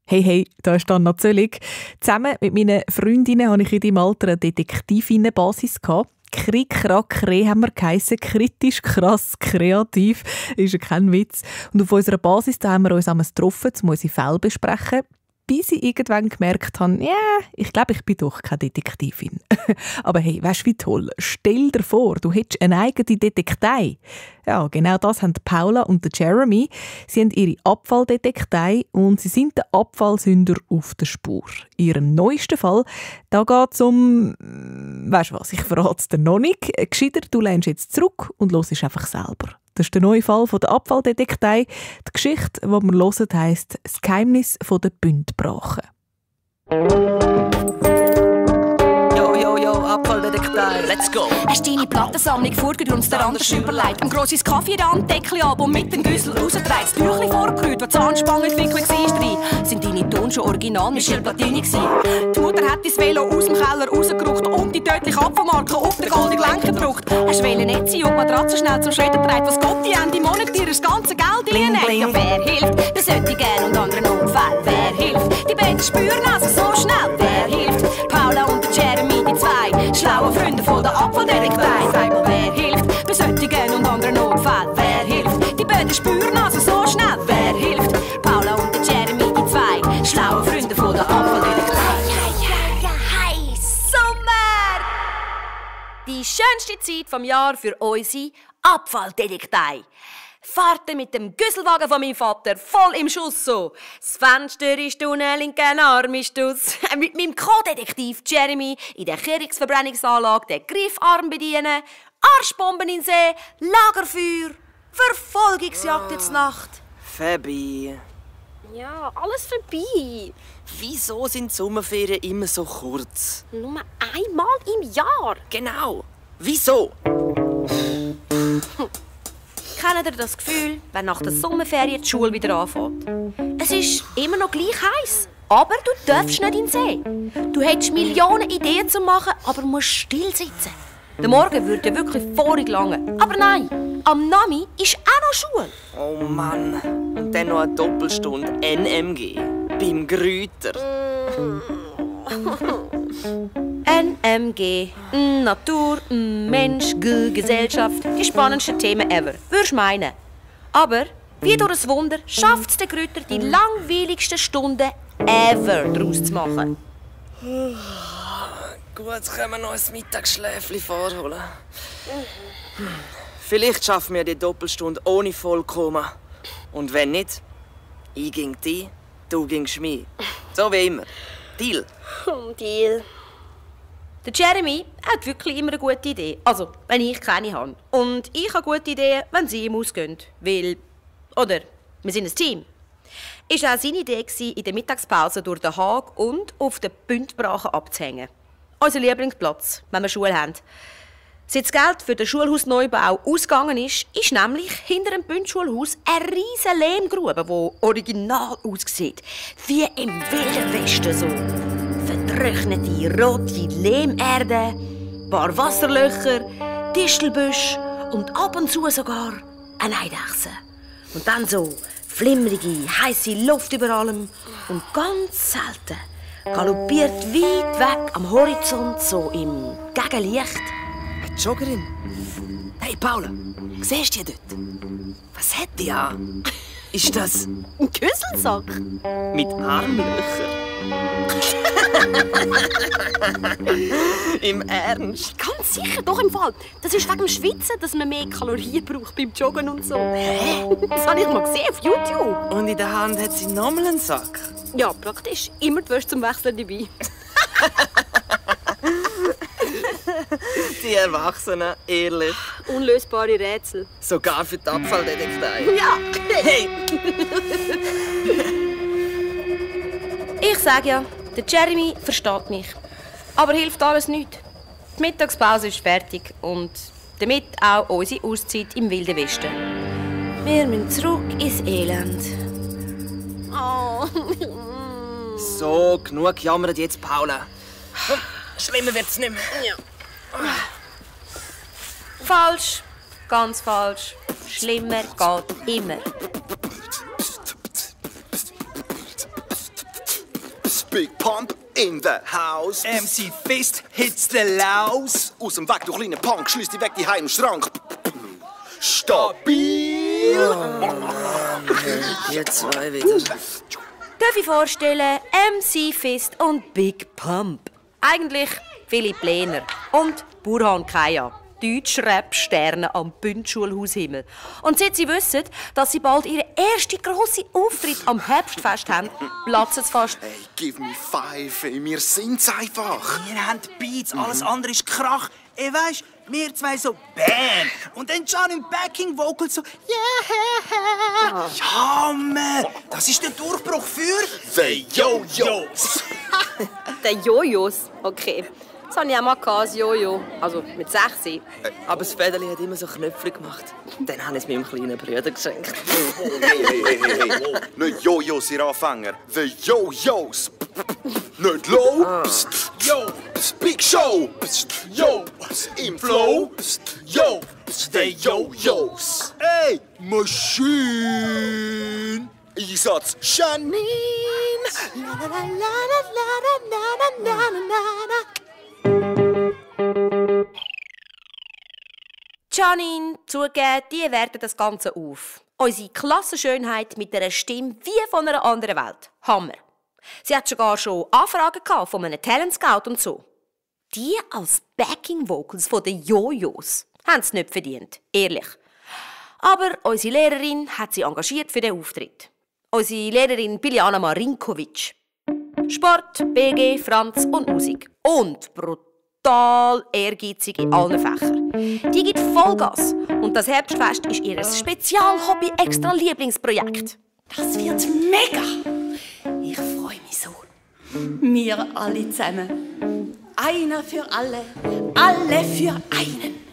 Hey, da ist Anna Zöllig. Zusammen mit meinen Freundinnen hatte ich in deinem Alter eine Detektivinnenbasis. Krieg, Krack, Kreh haben wir geheissen. Kritisch, krass, kreativ. Ist ja kein Witz. Und auf unserer Basis da haben wir uns einmal getroffen, um unsere Fälle besprechen. Bis ich irgendwann gemerkt habe, ich glaube, ich bin doch keine Detektivin. Aber hey, weißt du, wie toll? Stell dir vor, du hättest eine eigene Detektei. Ja, genau das haben Paula und Jeremy. Sie haben ihre Abfalldetektei und sie sind den Abfallsünder auf der Spur. In ihrem neuesten Fall, da geht es um... Weißt du was, ich verrate es dir noch nicht. Gescheiter, du lehnst jetzt zurück und hörst einfach selber. Das ist der neue Fall von der Abfalldetektei. Die Geschichte, die wir hören, heisst «Das Geheimnis der Bündbrache». Yo, Abfalldetektei, let's go! Hast deine Plattensammlung vorgehört und dir anders überlegt? Ein grosses Kaffee-Deckel-Album mit dem Güssel rausgedreht, das Tüchli vorgerührt, wo die Zahnspangenentwicklung war. Sind deine Ton schon original Michel Platini gsi? Die Mutter hat dein Velo aus dem Keller rausgerückt und die tödliche Abfallmarke auf den goldenen Lenker gedruckt. Hast Wellen nicht sein und die Matratze schnell zum Schredder gedreht, was Gott die Ende Monat dir das ganze Geld reinlegt. Ja, wer hilft? Das sollte ich gern und anderen Notfall. Wer hilft? Die Betten spüren also so schnell. Wer hilft? Paula und Jeremy, die zwei schlaue Freunde von der Abfalldetektei. Sag mal, wer hilft? Besättigen und anderen Notfall. Wer hilft? Die Böden spüren also so schnell. Wer hilft? Paula und Jeremy, die zwei schlaue Freunde von der Abfalldetektei. Hey, Sommer! Die schönste Zeit vom Jahr für unsere Abfalldetektei. Fahrten mit dem Güsselwagen von meinem Vater voll im Schuss so. Das Fenster ist unten, linken Arm ist aus. Mit meinem Co-Detektiv Jeremy in der Kirchungsverbrennungsanlage den Griffarm bedienen, Arschbomben in den See, Lagerfeuer, Verfolgungsjagd in der Nacht. Fabi, Ja, alles vorbei. wieso sind die Sommerferien immer so kurz? Nur einmal im Jahr. Genau, wieso? Kennt ihr das Gefühl, wenn nach der Sommerferien die Schule wieder anfängt? Es ist immer noch gleich heiß, aber du darfst nicht in den See. Du hättest Millionen Ideen zu machen, aber musst still sitzen. Der Morgen würde ja wirklich vorig lange. Aber nein, am Nami ist auch noch Schule. Oh Mann, und dann noch eine Doppelstunde NMG beim Grüter. NMG, Natur, Mensch, Gesellschaft, die spannendsten Themen ever, würdest meinen. Aber, wie durch ein Wunder, schafft es der Grüter, die langweiligsten Stunden ever daraus zu machen. Gut, jetzt können wir noch ein Mittagsschläfchen vorholen. Vielleicht schaffen wir die Doppelstunde ohne Vollkoma. Und wenn nicht, ich ging dich, du gingst mich. So wie immer. Deal. Deal. Der Jeremy hat wirklich immer eine gute Idee. Also, wenn ich keine habe. Und ich habe gute Ideen, wenn sie ihm ausgehen. Weil, oder, wir sind ein Team. Es war auch seine Idee, in der Mittagspause durch den Haag und auf den Bündbrachen abzuhängen. Unser Lieblingsplatz, wenn wir Schule haben. Seit das Geld für den Schulhausneubau ausgegangen ist, ist nämlich hinter dem Bündschulhaus eine riesige Lehmgrube, die original aussieht. Wie im Wilden Westen so. Vertrocknete, rote Lehmerde, ein paar Wasserlöcher, Distelbüsche und ab und zu sogar eine Eidechse. Und dann so flimmerige, heisse Luft über allem. Und ganz selten galoppiert weit weg am Horizont so im Gegenlicht Eine Joggerin. Hey, Paula, siehst du die dort? Was hat die an? Ist das ein Küsselsack. mit Armlöchern? Im Ernst? Ganz sicher, doch im Fall. Das ist wegen dem Schwitzen, dass man mehr Kalorien braucht beim Joggen und so. Das habe ich mal gesehen auf YouTube. Und in der Hand hat sie nochmal einen Sack. Ja, praktisch. Immer die Wäsche zum Wechseln dabei. Die Erwachsenen, ehrlich. Unlösbare Rätsel. Sogar für die Abfalldetektei. Ja. Hey! Ich sage ja, der Jeremy versteht mich. Aber hilft alles nichts. Die Mittagspause ist fertig und damit auch unsere Auszeit im Wilden Westen. Wir müssen zurück ins Elend. Oh. So, genug jammert jetzt, Paula. Komm, schlimmer wird's nicht mehr. Ja. Falsch. Ganz falsch. Schlimmer geht immer. Big Pump in the house. MC Fist hits the Laus. Aus dem Weg, du kleiner Punk, schließ dich weg, die Heim im Schrank. Stabil! Die zwei wieder. Darf ich vorstellen, MC Fist und Big Pump. Eigentlich Philipp Lehner und Burhan Kaya. Deutsch-Rap-Sterne am Bündschulhaushimmel. Und seit sie wissen, dass sie bald ihren ersten grossen Auftritt am Herbstfest haben, platzt es fast. Hey, give me five, ey, wir sind's einfach. Wir haben Beats, alles andere ist Krach. Ey, weisst, wir zwei so BAM! Und dann John im Backing-Vocal so yeah! Ja, Mann! Das ist der Durchbruch für The Yo-Yos! Der Jojos? Okay. Das hatte ich auch mal, das Jojo. Also mit 6. Aber das Federli hat immer so Knöpfe gemacht. Dann habe ich es meinem kleinen Bruder geschenkt. Hey. Nicht Jojos, ihr Anfänger. The Yo-Yos! Nicht low! Psst. Yo! Psst. Big Show! Psst. Yo! Psst. Im Flow! Psst. Yo! Psst. The Yo-Yos! Ey! Maschine! Einsatz! Janine! Janine, zugeben, die werten das Ganze auf. Unsere Klassenschönheit mit einer Stimme wie von einer anderen Welt. Hammer. Sie hat sogar schon Anfragen von einem Talent Scout und so. Die als Backing Vocals von den Jojos haben es nicht verdient, ehrlich. Aber unsere Lehrerin hat sie engagiert für den Auftritt. Unsere Lehrerin Biljana Marinkovic. Sport, BG, Franz und Musik. Und brutal ehrgeizig in allen Fächern. Die gibt Vollgas. Und das Herbstfest ist ihr Spezialhobby extra Lieblingsprojekt. Das wird mega! Ich freue mich so. Wir alle zusammen. Einer für alle, alle für einen.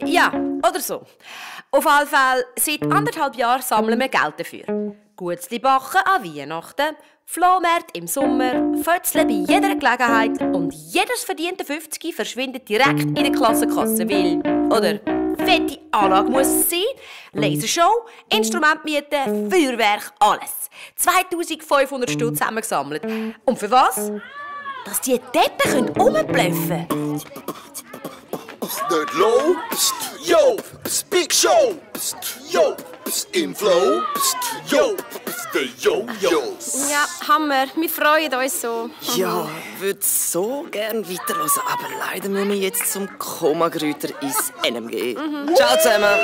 Ja, oder so. Auf alle Fälle, seit 1,5 Jahren sammeln wir Geld dafür. Gutzli backen an Weihnachten, Flohmärkte im Sommer, Fötzle bei jeder Gelegenheit und jedes verdiente 50 verschwindet direkt in der Klassenkasse, weil, oder, fette Anlage muss es sein, Lasershow, Instrumentmiete, Feuerwerk, alles. 2500 Stutz haben wir gesammelt. Und für was? Dass die Deppen rumblöffen können. Nicht low, pst, yo, pst, Big Show, pst, yo, pst, im Flow, pst, yo, pst, the Yo-Yos. Ja, Hammer. Wir freuen uns so. Ja, würde so gern weiterhören, aber leider müssen wir jetzt zum Komagrüter ins NMG. Ciao zusammen!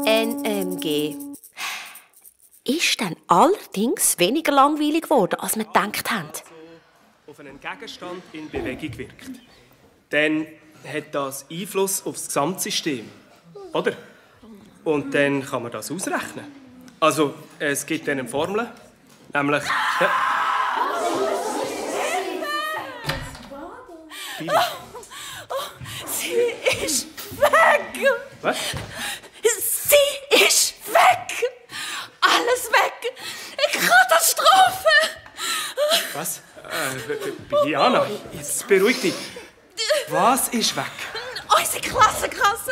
NMG. Ist dann allerdings weniger langweilig geworden, als wir gedacht haben. Auf einen Gegenstand in Bewegung wirkt, dann hat das Einfluss auf das Gesamtsystem, oder? Und dann kann man das ausrechnen. Also, es gibt dann eine Formel, nämlich... Ja. Sie ist weg! Was? Sie ist weg! Alles weg! Eine Katastrophe! Was? Biljana, jetzt beruhig dich. Was ist weg? Unsere Klassenkasse!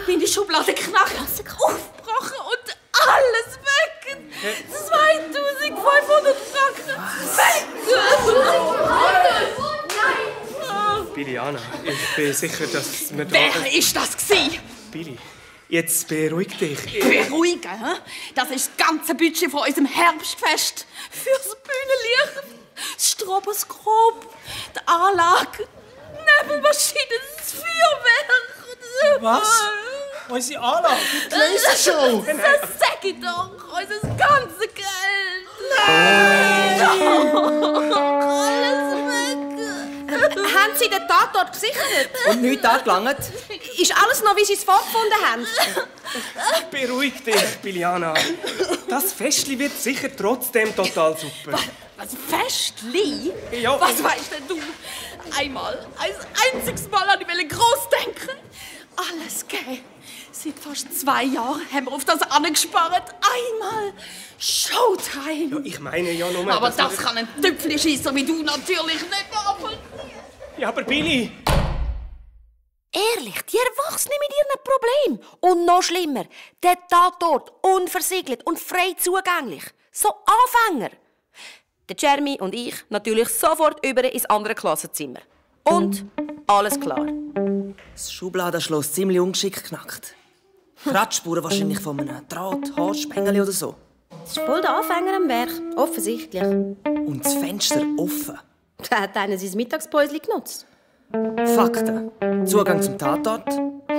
Meine Schublade knackt, aufgebrochen und alles weg! 2500 Franken weg! Biljana, ich bin sicher, dass wir da... Wer ist das gsi? Billy, jetzt beruhig dich. Beruhigen, hä? Das ist das ganze Budget von unserem Herbstfest. Fürs Bühnenlicht, das Stroboskop, die Anlage, die Nebelmaschine, das Feuerwerk. Was? Unsere Anlage, die Lasershow! Das sag ich doch, unser ganzes Geld. Nein! Alles weg. Haben Sie den Tatort gesichert? Und nichts angelangt? Ist alles noch, wie Sie es vorgefunden haben? Beruhig dich, Biljana. Das Festli wird sicher trotzdem total super. Was, Festli? Ja. Was weißt denn du? Einmal, ein einziges Mal an die groß denken. Alles gegeben. Seit fast 2 Jahren haben wir auf das angespart. Einmal Showtime. Ja, ich meine ja nur... Aber dass das wir- kann ein Tüpfelschisser wie du natürlich nicht nachvollziehen. Ja, aber Billy... Ehrlich, die Erwachsenen mit ihren Problemen. Und noch schlimmer, der Tatort unversiegelt und frei zugänglich. So Anfänger. Der Jeremy und ich natürlich sofort über ins andere Klassenzimmer. Und alles klar. Das Schubladenschloss ziemlich ungeschickt geknackt. Kratzspuren wahrscheinlich von einem Draht, Haarspengeli oder so. Das ist voll der Anfänger am Werk, offensichtlich. Und das Fenster offen. Da hat einer sein Mittagspäuschen genutzt. Fakten. Zugang zum Tatort.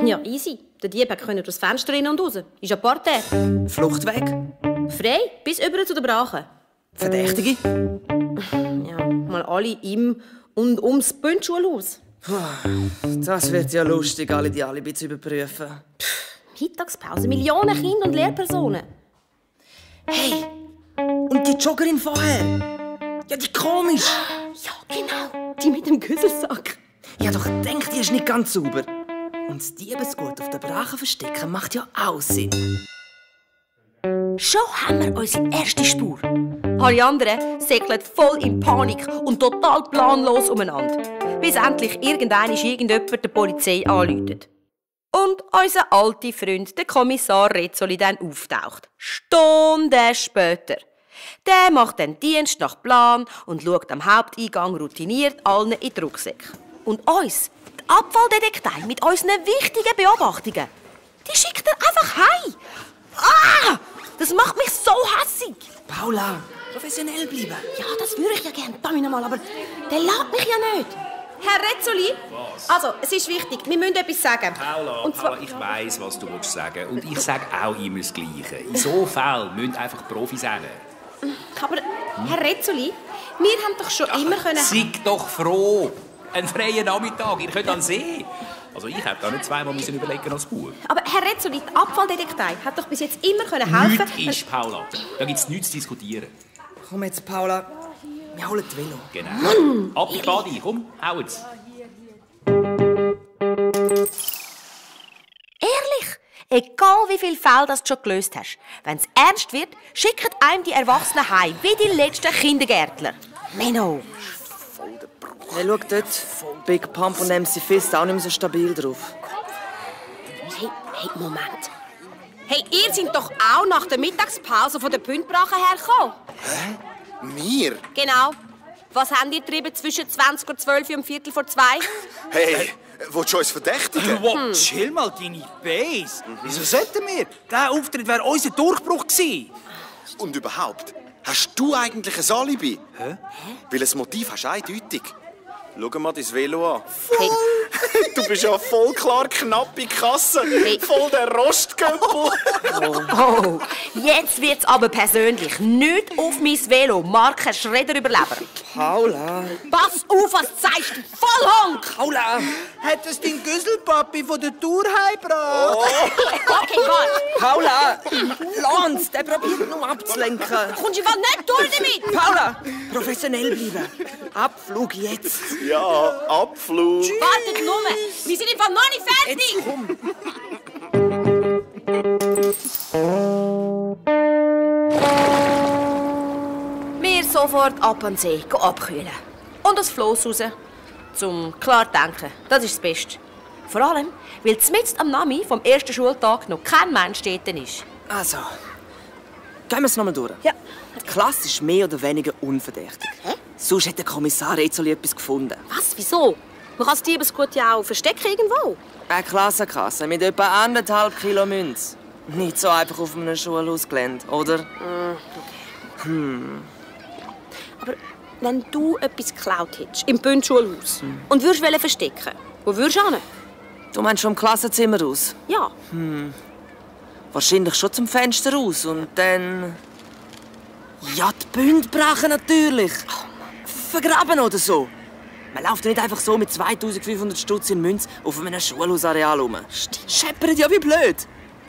Ja, easy. Der Dieb konnte durchs Fenster rein und raus. Ist ein Parterre. Fluchtweg. Frei, bis über zu der Brache. Verdächtige. Ja, mal alle im und ums Bündschulhaus. Das wird ja lustig, alle die Alibi zu überprüfen. Mittagspause, Millionen Kinder und Lehrpersonen. Hey, und die Joggerin vorher? Ja, die komisch. Ja, genau. Die mit dem Güsselsack. Ja, doch denk, die ist nicht ganz sauber. Und das Diebesgut auf der Brache verstecken macht ja auch Sinn. Schon haben wir unsere erste Spur. Alle anderen säckeln voll in Panik und total planlos umeinander. Bis endlich irgendjemand der Polizei anruft. Und unser alter Freund, der Kommissar Rezzoli, dann auftaucht. Stunden später. Der macht den Dienst nach Plan und schaut am Haupteingang routiniert allen in die Rucksäcke. Und uns, die Abfalldetektive mit unseren wichtigen Beobachtungen, die schickt er einfach heim. Ah! Das macht mich so hässig. Paula, professionell bleiben. Ja, das würde ich ja gerne, aber der lässt mich ja nicht. Herr Rezzoli, was? Also, es ist wichtig, wir müssen etwas sagen. Paula, ich weiss, was du sagen willst. Und ich sage auch immer das Gleiche. In so Fällen müssen einfach Profis sein. Aber, Herr Rezzoli, wir haben doch schon immer können... Seid doch froh. Ein freier Nachmittag, ihr könnt an den See. Also ich hätte da nicht zweimal überlegen als Bub. Aber Herr Rezzoli, die Abfalldetektive hat doch bis jetzt immer helfen. Nichts ist, Paula. Da gibt es nichts zu diskutieren. Komm jetzt, Paula. Wir holen das Velo. Genau. Ab die Body, komm, hau jetzt. Ehrlich, egal wie viele Fälle du schon gelöst hast, wenn es ernst wird, schicken einem die Erwachsenen heim, wie die letzten Kindergärtler. Menno. Hey, schau dort. Big Pump und MC Fist auch nicht mehr so stabil drauf. Hey, Moment. Hey, ihr seid doch auch nach der Mittagspause von der Bündbrache hergekommen. Hä? Wir? Genau. Was habt ihr getrieben zwischen 20:12 und 2:15? Hey, willst du uns verdächtigen? Wow, chill mal deine Base. Wieso sollten wir? Dieser Auftritt wäre unser Durchbruch gewesen. Und überhaupt, hast du eigentlich ein Alibi? Hä? Weil ein Motiv hast du eindeutig. Schau mal dein Velo an. Hey. Du bist ja voll klar knapp in Kasse. Hey. Voll der Rostköppel. Oh, jetzt wird's aber persönlich. Nicht auf mein Velo, Marke Schredderüberleber. Paula. Pass auf, was zeigst du? Vollhonk! Paula. Hat es dein Güsselpapi von der Tour heimgebracht? Okay, warte. Paula. Lanz, der probiert nur abzulenken. Kommst du einfach nicht durch damit? Paula, professionell bleiben. Abflug jetzt. Ja, Abflug. Wartet nur, wir sind einfach noch nicht fertig. Jetzt komm. Wir sofort ab an den See, abkühlen. Und das Floss raus. Zum klar denken, das ist das Beste. Vor allem, weil mitten am Nami vom ersten Schultag noch kein Mensch dort ist. Also, gehen wir es nochmal durch. Ja. Die Klasse ist mehr oder weniger unverdächtig. Hä? Sonst hat der Kommissar Rezzoli etwas gefunden. Was, wieso? Man kann das Diebesgut ja auch verstecken irgendwo. Eine Klassenkasse mit etwa 1,5 Kilo Münze. Nicht so einfach auf einem Schulhausgelände, oder? Aber wenn du etwas geklaut hättest, im Bündschulhaus, und würdest verstecken, wo würdest du hin? Du meinst vom Klassenzimmer aus? Ja. Wahrscheinlich schon zum Fenster raus und dann... Ja, die Bündbrache natürlich. Vergraben oder so. Man läuft nicht einfach so mit 2500 Stutz in Münze auf einem Schulhausareal rum. Scheppert ja wie blöd.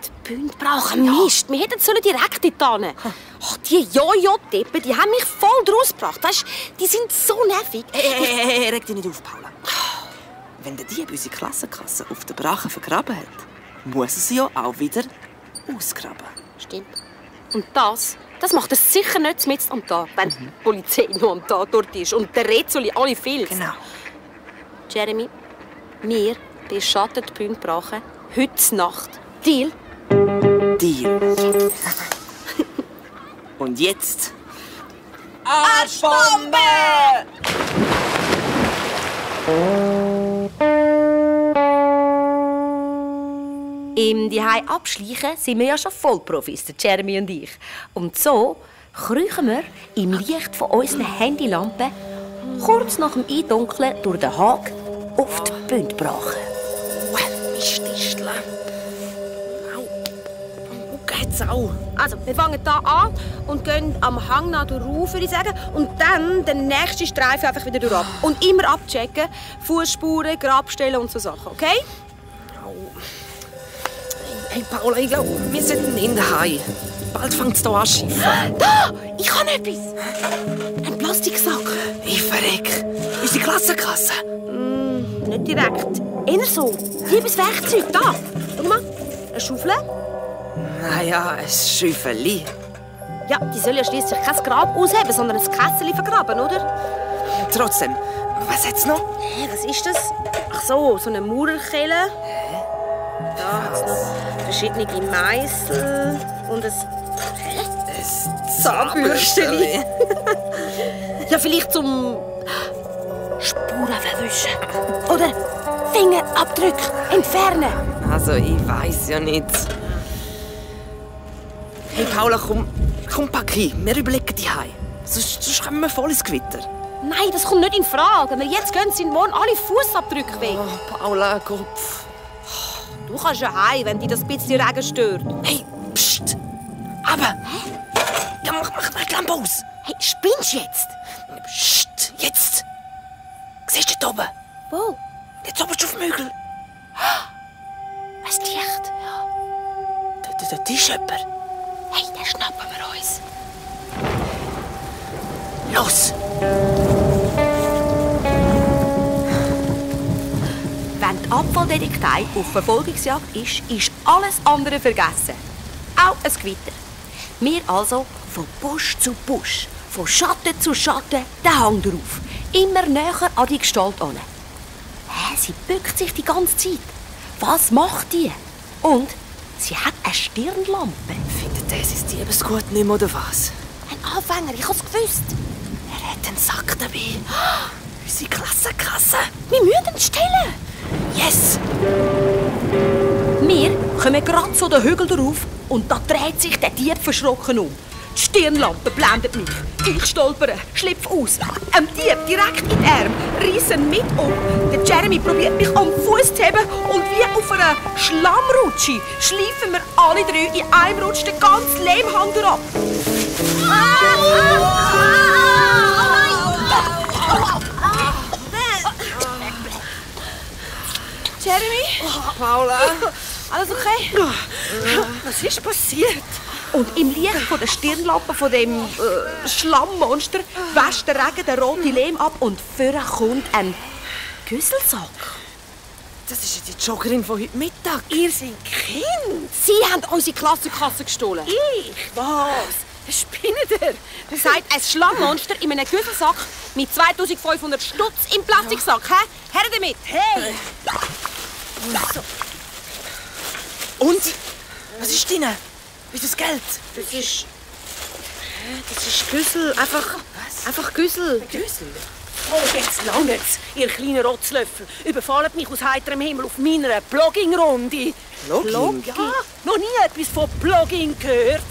Die Bünd brauchen Mist. Wir hätten direkt dort hin. Oh, die Jojo-Deppen, die haben mich voll draus gebracht. Weißt, die sind so nervig. Hey, reg dich nicht auf, Paula. Wenn der Dieb unsere Klassenkasse auf der Brache vergraben hat, muss er sie ja auch wieder ausgraben. Stimmt. Und das macht er sicher nicht mitten am Tag, wenn die Polizei noch am Tatort ist und der Rezzoli alle filzt. Genau. Jeremy, wir beschattet die Bühne brachen. Heute Nacht. Deal? Deal. Und jetzt? Arschbombe! Im Zuhause abschleichen sind wir ja schon Vollprofis, der Jeremy und ich. Und so kriechen wir im Licht von unseren Handylampen kurz nach dem Eindunkeln durch den Hag auf die Bühne brachen. Mististler. Wo geht's auch? Also, wir fangen hier an und gehen am Hang nach rauf, würde ich sagen. Und dann den nächsten Streifen einfach wieder durch ab. Und immer abchecken, Fußspuren, Grabstellen und so Sachen, okay? Hey Paula, ich glaube, wir sollten in den Hai. Bald fängt es hier an zu schiffen. Da! Ich habe etwas! Ein Plastiksack. Ich verreck. Unsere Klassenkasse. Nicht direkt. Eher so. Liebes Werkzeug. Da! Schau mal. Eine Schaufel. Naja, ein Schäufeli. Ja, die soll ja schließlich kein Grab ausheben, sondern ein Kessel vergraben, oder? Trotzdem, was hat's noch? Was ist das? Ach so, so eine Maurerkelle. Da hat es noch verschiedene Meißel und ein Zahnbürstchen. Ja, vielleicht zum Spuren verwischen. Oder Fingerabdrücke entfernen. Also, ich weiss ja nicht. Hey Paula, komm pack hin. Wir überlegen die Hai. Sonst kommen wir voll ins Gewitter. Nein, das kommt nicht in Frage. Wenn wir jetzt gehen, sind morgen alle Fußabdrücke weg. Oh, Paula, Kopf. Du kannst ja heim, wenn dich das ein bisschen Regen stört. Hey, pst! Aber! Ja, mach die Lampe aus! Hey, spinnst du jetzt? Pst! Jetzt! Siehst du dort oben? Wo? Jetzt oben auf dem Hügel. Ein Licht. Ja. Dort ist jemand. Hey, den schnappen wir uns. Los! Wenn die Abfalldetektei auf Verfolgungsjagd ist alles andere vergessen. Auch ein Gewitter. Wir also von Busch zu Busch, von Schatten zu Schatten, den Hang drauf. Immer näher an die Gestalt an. Sie bückt sich die ganze Zeit. Was macht die? Und sie hat eine Stirnlampe. Findet er sein Diebesgut nicht mehr, oder was? Ein Anfänger, ich hab's gewusst. Er hat einen Sack dabei. Unsere Klassenkasse. Wir müssen ihn stellen. Yes! Wir kommen gerade zu den Hügel drauf und da dreht sich der Dieb verschrocken um. Die Stirnlampe blendet mich. Ich stolpere, schlüpfe aus. Ein Dieb direkt in den Arm, reiss ihn mit um. Der Jeremy probiert mich am Fuß zu heben und wie auf einer Schlammrutsche schleifen wir alle drei in einem Rutsch den ganzen Lehmhang ab. Jeremy? Paula? Alles okay? Was ist passiert? Und im Licht von der Stirnlampe von dem Schlammmonster wäscht der Regen den roten Lehm ab und vorne kommt ein Güsselsack. Das ist ja die Joggerin von heute Mittag. Ihr seid Kind? Sie haben unsere Klassenkasse gestohlen. Ich? Was? Spinnt ihr? Das sagt ein Schlammmonster in einem Güsselsack mit 2500 Stutz im Plastiksack. Hä? Her damit! Hey! So. Und? Was ist drin? Wie ist das Geld? Das ist Güssel. Einfach Güssel. Güssel? Oh, jetzt langt's, ihr kleinen Rotzlöffel. Überfallt mich aus heiterem Himmel auf meiner Blogging-Runde. Blogging? Ja, noch nie etwas von Blogging gehört.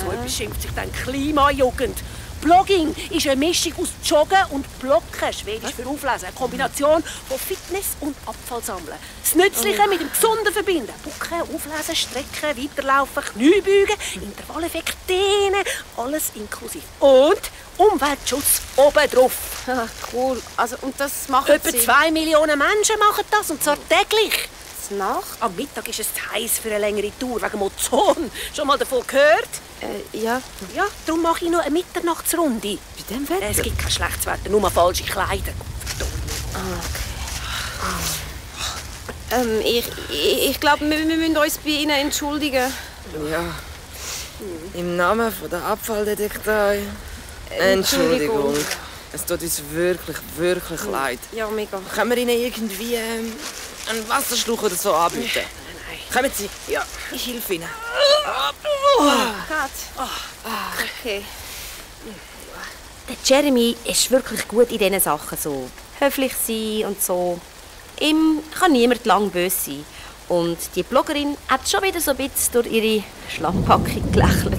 So etwas schimpft sich dann Klimajugend. Blogging ist eine Mischung aus Joggen und Blocken, schwedisch für Auflesen. Eine Kombination von Fitness und Abfallsammeln. Das Nützliche mit dem Gesunden verbinden. Bucken, auflesen, strecken, weiterlaufen, Kniebeugen, Intervalleffekt, dehnen, alles inklusive. Und Umweltschutz obendrauf. Ah, cool. Also, und das machen Etwa Sie? 2 Millionen Menschen machen das, und zwar täglich. Nach? Am Mittag ist es zu heiß für eine längere Tour wegen Mozon. Schon mal davon gehört? Ja. Ja, darum mache ich noch eine Mitternachtsrunde. Bei dem Wetter? Es gibt kein schlechtes Wetter, nur mal falsche Kleider. Ich glaube, wir müssen uns bei Ihnen entschuldigen. Ja. Im Namen von der Abfalldetektei. Entschuldigung. Es tut uns wirklich, wirklich leid. Ja, mega. Können wir Ihnen irgendwie einen Wasserschluck oder so anbieten? Nein. Kommen Sie. Ja, ich helfe Ihnen. Okay. Der Jeremy ist wirklich gut in diesen Sachen. So höflich sein und so. Ihm kann niemand lang böse sein. Und die Bloggerin hat schon wieder so ein bisschen durch ihre Schlammpackung gelächelt.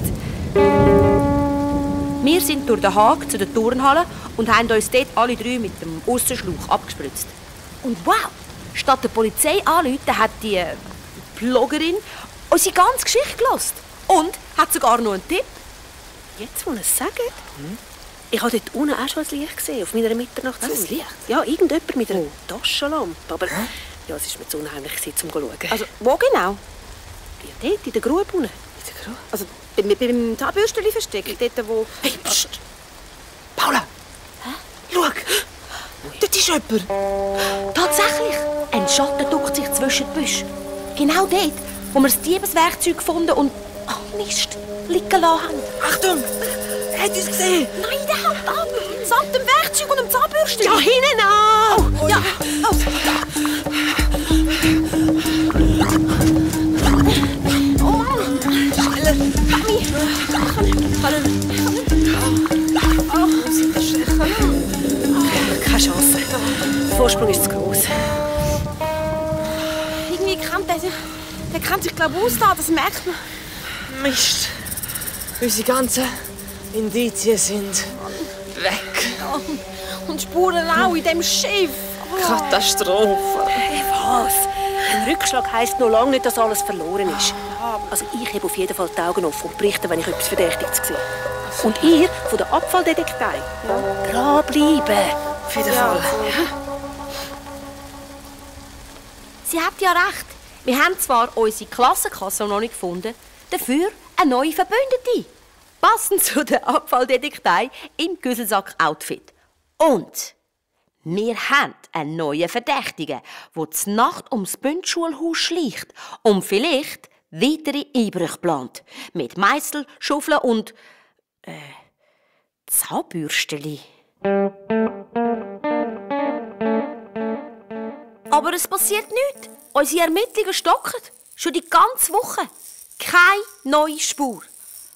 Wir sind durch den Haag zu der Turnhalle und haben uns dort alle drei mit dem Aussenschlauch abgespritzt. Und wow, statt der Polizei anzurufen, hat die Bloggerin unsere ganze Geschichte gehört. Und hat sogar noch einen Tipp. Jetzt, wo ihr es sagt, ich habe dort unten auch schon ein Licht gesehen, auf meiner Mitternachtssonne. Was, ein Licht? Ja, irgendjemand mit einer Taschenlampe. Aber ja, es war mir zu unheimlich, um zu schauen. Also, wo genau? Ja, dort, in der Grube unten. Also, beim Zahnbürstchen versteckt, dort wo... Hey, pst! Paula! Schau! Dort ist jemand! Tatsächlich! Ein Schatten duckt sich zwischen die Büsche. Genau dort, wo wir das Diebeswerkzeug gefunden und... Oh Mist! Liegen lassen haben. Achtung! Er hat uns gesehen! Nein, der hat ab! Samt dem Werkzeug und dem Zahnbürstchen! Ja, hinten an! Oh, ja! Oh Mann! Schneller! Mami! Keine Chance. Der Vorsprung ist zu groß. Irgendwie kennt der kennt sich, glaube ich, aus da, das merkt man. Mist! Unsere ganzen Indizien sind weg. Und Spuren auch in dem Schiff. Katastrophe. Hey, was? Ein Rückschlag heisst noch lange nicht, dass alles verloren ist. Also ich habe auf jeden Fall die Augen offen und berichte, wenn ich etwas Verdächtiges sehe. Und ihr von der Abfalldetektei, dranbleiben. Auf jeden Fall. Sie hat ja recht. Wir haben zwar unsere Klassenkasse noch nicht gefunden, dafür eine neue Verbündete. Passend zu der Abfalldetektei im Güsselsack-Outfit. Und wir haben einen neuen Verdächtigen, der die Nacht ums Bündschulhaus schleicht und vielleicht weitere Einbrüche plant. Mit Meissel, Schaufeln und... Zahnbürsteli. Aber es passiert nichts. Unsere Ermittlungen stocken. Schon die ganze Woche. Keine neue Spur.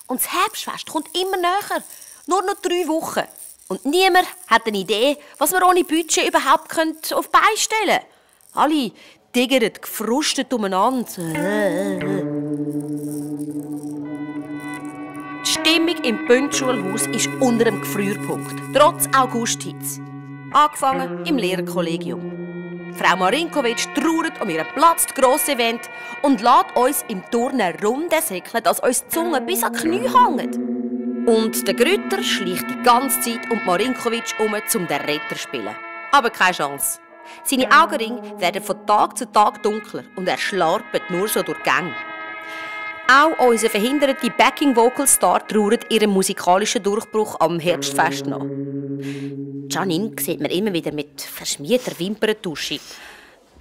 Und das Herbstfest kommt immer näher. Nur noch 3 Wochen. Und niemand hat eine Idee, was wir ohne Budget überhaupt auf die Beine stellen können. Alle tigern gefrustet umeinander. Die Stimmung im Bündschulhaus ist unter dem Gefrierpunkt. Trotz Augusthitze. Angefangen im Lehrerkollegium. Frau Marinkovic trauert um ihren Platz, das grosse Event, und lässt uns im Turnen runtersäckeln, dass uns die Zunge bis an die Knie hängt. Und der Grütter schleicht die ganze Zeit um Marinkovic herum, um den Retter zu spielen. Aber keine Chance. Seine Augenringe werden von Tag zu Tag dunkler und er schlarpet nur so durch die Gänge. Auch unser verhinderter Backing-Vocal-Star trauert ihren musikalischen Durchbruch am Herbstfest nach. Janine sieht man immer wieder mit verschmierter Wimperntusche.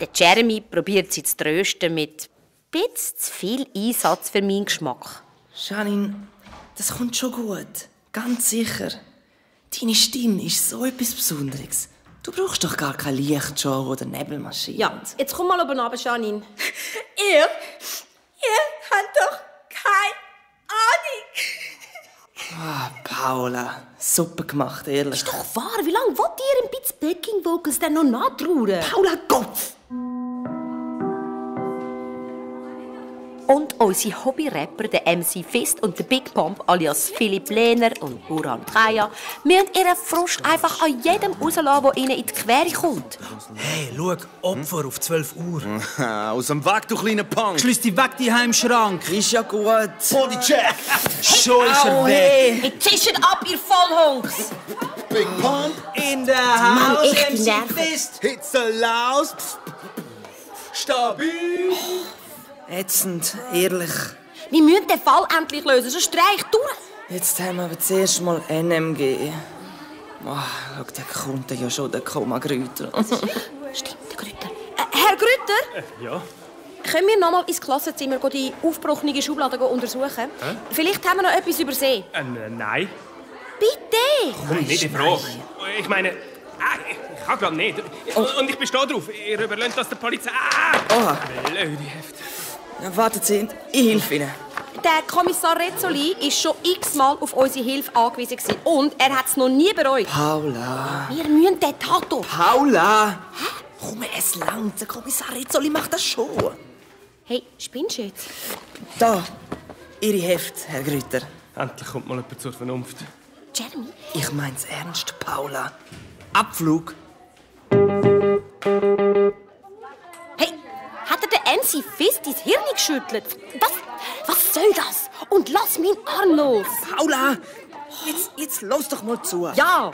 Der Jeremy probiert sie zu trösten mit ein bisschen zu viel Einsatz für meinen Geschmack. Janine, das kommt schon gut. Ganz sicher. Deine Stimme ist so etwas Besonderes. Du brauchst doch gar kein Lichtshow oder Nebelmaschine. Ja, jetzt komm mal oben runter, Janine. Ihr habt doch keine Ahnung. Paula, super gemacht, ehrlich. Ist doch wahr, wie lange wollt ihr ein bisschen Backing-Vocals denn noch nachtrauern? Paula, Kopf! Und unsere Hobby-Rapper, der MC Fist und der Big Pump alias Philipp Lehner und Burhan Kaya, müssen ihren Frust einfach an jedem rauslassen, der ihnen in die Quere kommt. Hey, schau, Opfer auf 12 Uhr. Aus dem Weg, du kleiner Punk! Schließ dich weg, die Heimschrank. Ist ja gut. Bodycheck! Schon ist er weg. Hey, tischt ab, ihr Vollhungs! Big Pump! In der Mann, Haus, echt MC nervig. Fist. Hits Laus! Stabil! Ätzend, ehrlich. Wir müssen den Fall endlich lösen, sonst drehe ich durch. Jetzt haben wir aber zuerst mal NMG. Oh, schau, der kommt ja schon, der Koma-Grüter. Stimmt, der Grütter. Herr Grütter? Ja? Können wir noch mal ins Klassenzimmer die aufgebrochene Schublade untersuchen? Vielleicht haben wir noch etwas übersehen. Nein. Bitte! Komm, nicht in Frage. Ich meine, ich Ich glaube nicht. Und ich bestehe drauf. Ihr überlasst das der Polizei. Oha. Blöde Hefte. Ja, warten Sie, ich helfe Ihnen. Der Kommissar Rezzoli war schon x-mal auf unsere Hilfe angewiesen und er hat es noch nie bereut. Paula. Wir müssen den Tato. Paula! Hä? Komm, es langt. Der Kommissar Rezzoli macht das schon. Hey, spinnst du jetzt? Da, Ihre Heft, Herr Grüter. Endlich kommt mal jemand zur Vernunft. Jeremy? Ich mein's ernst, Paula. Abflug. Hey, hat er den MC Fist ins Hirn geschüttelt? Was soll das? Und lass meinen Arm los! Paula! Jetzt los doch mal zu. Ja!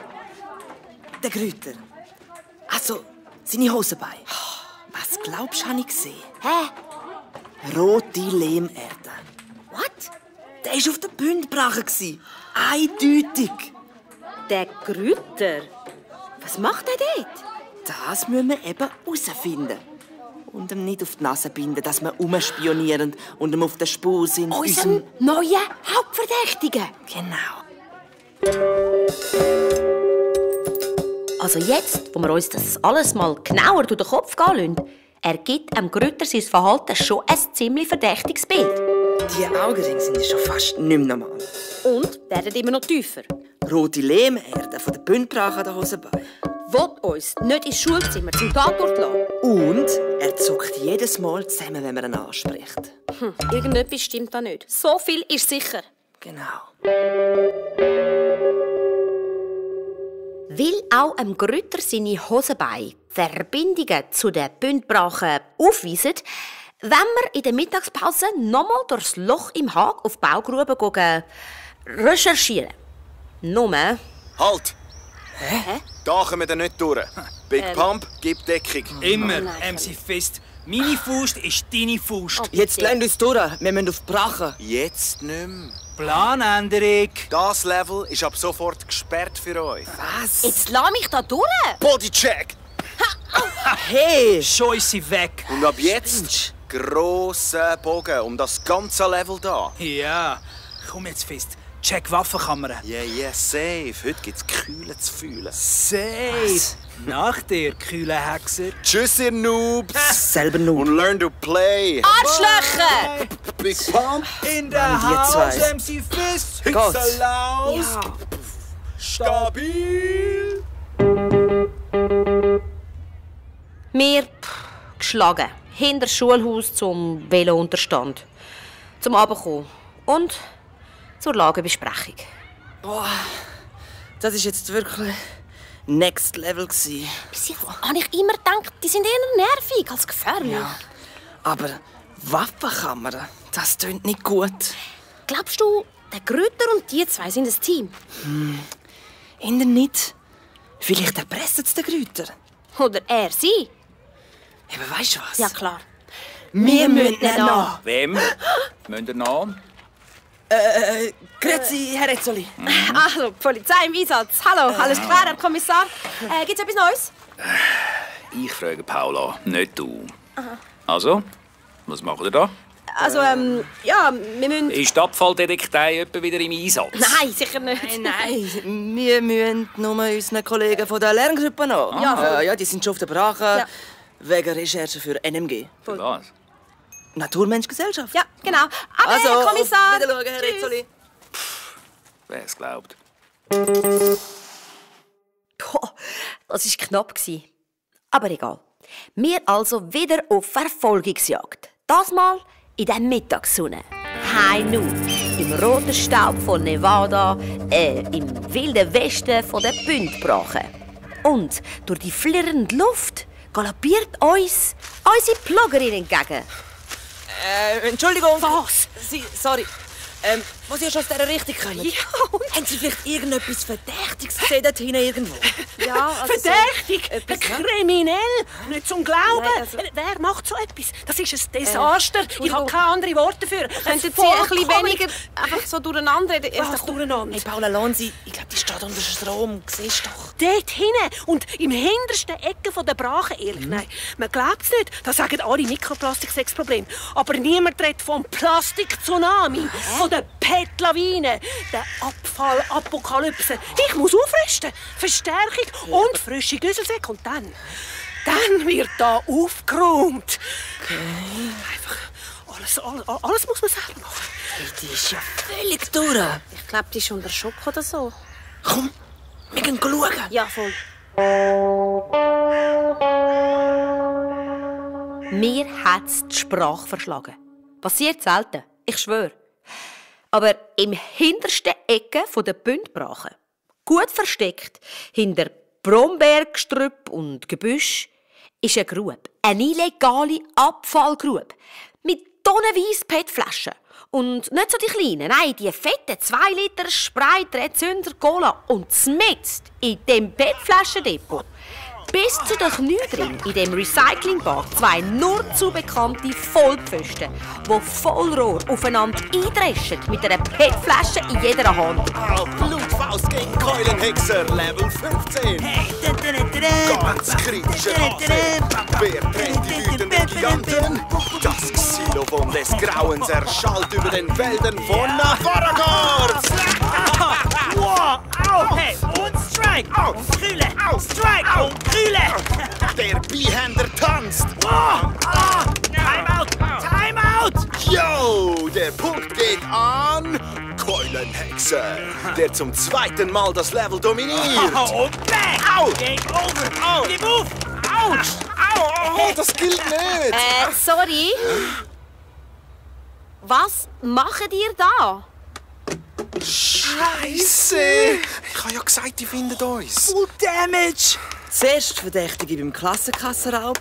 Der Grüter. Also, seine Hosenbeine. Was glaubst du, habe ich gesehen? Hä? Rote Lehmerde. What? Der war auf der Bündbrache. Eindeutig. Der Grüter? Was macht er dort? Das müssen wir eben herausfinden. Und ihm nicht auf die Nase binden, dass wir umspionieren und ihm auf der Spur sind. Unserem neuen Hauptverdächtigen? Genau. Also jetzt, wo wir uns das alles mal genauer durch den Kopf gehen lassen, ergibt dem Grütter sein Verhalten schon ein ziemlich verdächtiges Bild. Die Augenringe sind ja schon fast nicht mehr normal. Und werden immer noch tiefer. Rote Lehmerde von der Bündbrache an den Hosenbeinen. Will uns nicht ins Schulzimmer zum Tatort lassen. Und er zuckt jedes Mal zusammen, wenn man ihn anspricht. Irgendetwas stimmt da nicht. So viel ist sicher. Genau. Weil auch dem Grütter seine Hosenbeine Verbindungen zu den Bündbrachen aufweisen, wenn wir in der Mittagspause nochmal durchs Loch im Hag auf die Baugrube gehen, recherchieren. Nur... Halt! Hä? Da kommen wir nicht durch. Big Pump, gib Deckung. Immer, MC Fist. Meine Faust ist deine Faust. Jetzt lernt uns durch. Wir müssen auf die Brache. Jetzt nicht mehr. Planänderung. Das Level ist ab sofort gesperrt für euch. Was? Jetzt lass mich da durch! Bodycheck! Hey! Scheisse weg. Und ab jetzt grosser Bogen um das ganze Level da. Ja, komm jetzt Fist. Check Waffenkamera. Yeah, safe. Heute gibt's Kühle zu fühlen. Safe. Nach dir, kühle Hexer. Tschüss, ihr Noobs. Selber nur. Und learn to play. Arschlöcher! Big Pump. In der die Haus, zwei. MC Fist. Gott. Pixelaus. Ja. Stabil. Wir geschlagen. Hinter das Schulhaus zum Velounterstand. Zum Abendkommen. Und zur Lagebesprechung. Boah, das ist jetzt wirklich Next Level. Bis jetzt habe ich immer gedacht, die sind eher nervig als gefährlich. Ja. Aber Waffenkamera, das tönt nicht gut. Glaubst du, der Grütter und die zwei sind ein Team? Innen nicht. Vielleicht erpressen sie den Grüter. Oder er sie? Aber weißt du was? Ja, klar. Wir müssen ihn nach. Wem? Müsst ihr noch? Grüezi, Herr Rezzoli. Also, Polizei im Einsatz. Hallo, alles klar, Herr Kommissar? Gibt's etwas Neues? Ich frage Paula, nicht du. Also, was macht ihr da? Also, ja, wir müssen... Ist die Abfalldetektei etwa wieder im Einsatz? Nein, sicher nicht. Nein, wir müssen nur unseren Kollegen von der Lerngruppe nach. Ja, ja, die sind schon auf der Brache. Ja. Wegen Recherche für NMG. Für was? Naturmenschgesellschaft. Ja, genau. Aber, Also, Herr Kommissar... auf Wiedersehen, Herr Tschüss. Rezzoli. Wer es glaubt. Boah, das war knapp. Aber egal. Wir also wieder auf Verfolgungsjagd. Das Mal in der Mittagssonne. High Noon. Im roten Staub von Nevada, im wilden Westen von der Bündbrache. Und durch die flirrende Luft galoppiert uns unsere Ploggerin entgegen. Entschuldigung. Was? Sorry. Wo Sie schon aus dieser Richtung kommen? Ja, Haben Sie vielleicht irgendetwas Verdächtiges gesehen dort hinten irgendwo? ja, also Verdächtig, etwas, ja? kriminell, nicht zum Glauben. Nein, also- Wer macht so etwas? Das ist ein Desaster. Ich habe keine anderen Worte dafür. Könnten Sie ein bisschen weniger einfach so durcheinander reden? Was durcheinander? Hey, Paula Lonsi, ich glaube, die steht unter Strom. Siehst du doch. dort hinten und im hintersten Ecke der Brache. Ehrlich, nein, man glaubt es nicht. Da sagen alle Mikroplastik-Sexproblem. Aber niemand redet vom Plastik-Tsunami, von der PET-Lawine, der Abfall-Apokalypse. Ich muss aufrüsten, Verstärkung und frische Güsselsäcke. Und dann wird da aufgeräumt. Einfach alles muss man selber machen. Die ist ja völlig durch. Ich glaube, die ist unter Schock oder so. Komm, wir gehen schauen. Ja, voll. Mir hat's die Sprache verschlagen. Passiert selten, ich schwöre. Aber im hintersten Ecke der Bündbrache, gut versteckt, hinter Brombeergestrüpp und Gebüsch, ist eine Grube. Eine illegale Abfallgrube. Mit tonnenweise PET-Flaschen. Und nicht so die kleinen, nein, die fetten 2 Liter Sprite, Zünder, Cola. Und zmitzt in dem PET-Flaschendepot bis zu den Knien drin, in dem Recyclingbad, 2 nur zu bekannte Vollpfosten, die Vollrohr aufeinander eindreschen mit einer PET-Flasche in jeder Hand. Blutfaust gegen Keulenhexer, Level 15. Ganz kritische Phase. Wer trennt die wütenden Giganten? Das Xylophon des Grauens erschallt über den Wäldern von Navaragorz. Wow, au, hey, und Strike, und Krüle, Strike, und Krüle. Der Beehänder tanzt. Wow, Time out. Yo, der Punkt geht an Keulenhexer, der zum 2. Mal das Level dominiert. Und bang, Au. Game over, gib auf, ouch. Oh, das gilt nicht. Sorry. Was macht ihr da? Scheisse! Ich habe ja gesagt, die finden uns. Full Damage. Zuerst Verdächtige beim Klassenkassenraub,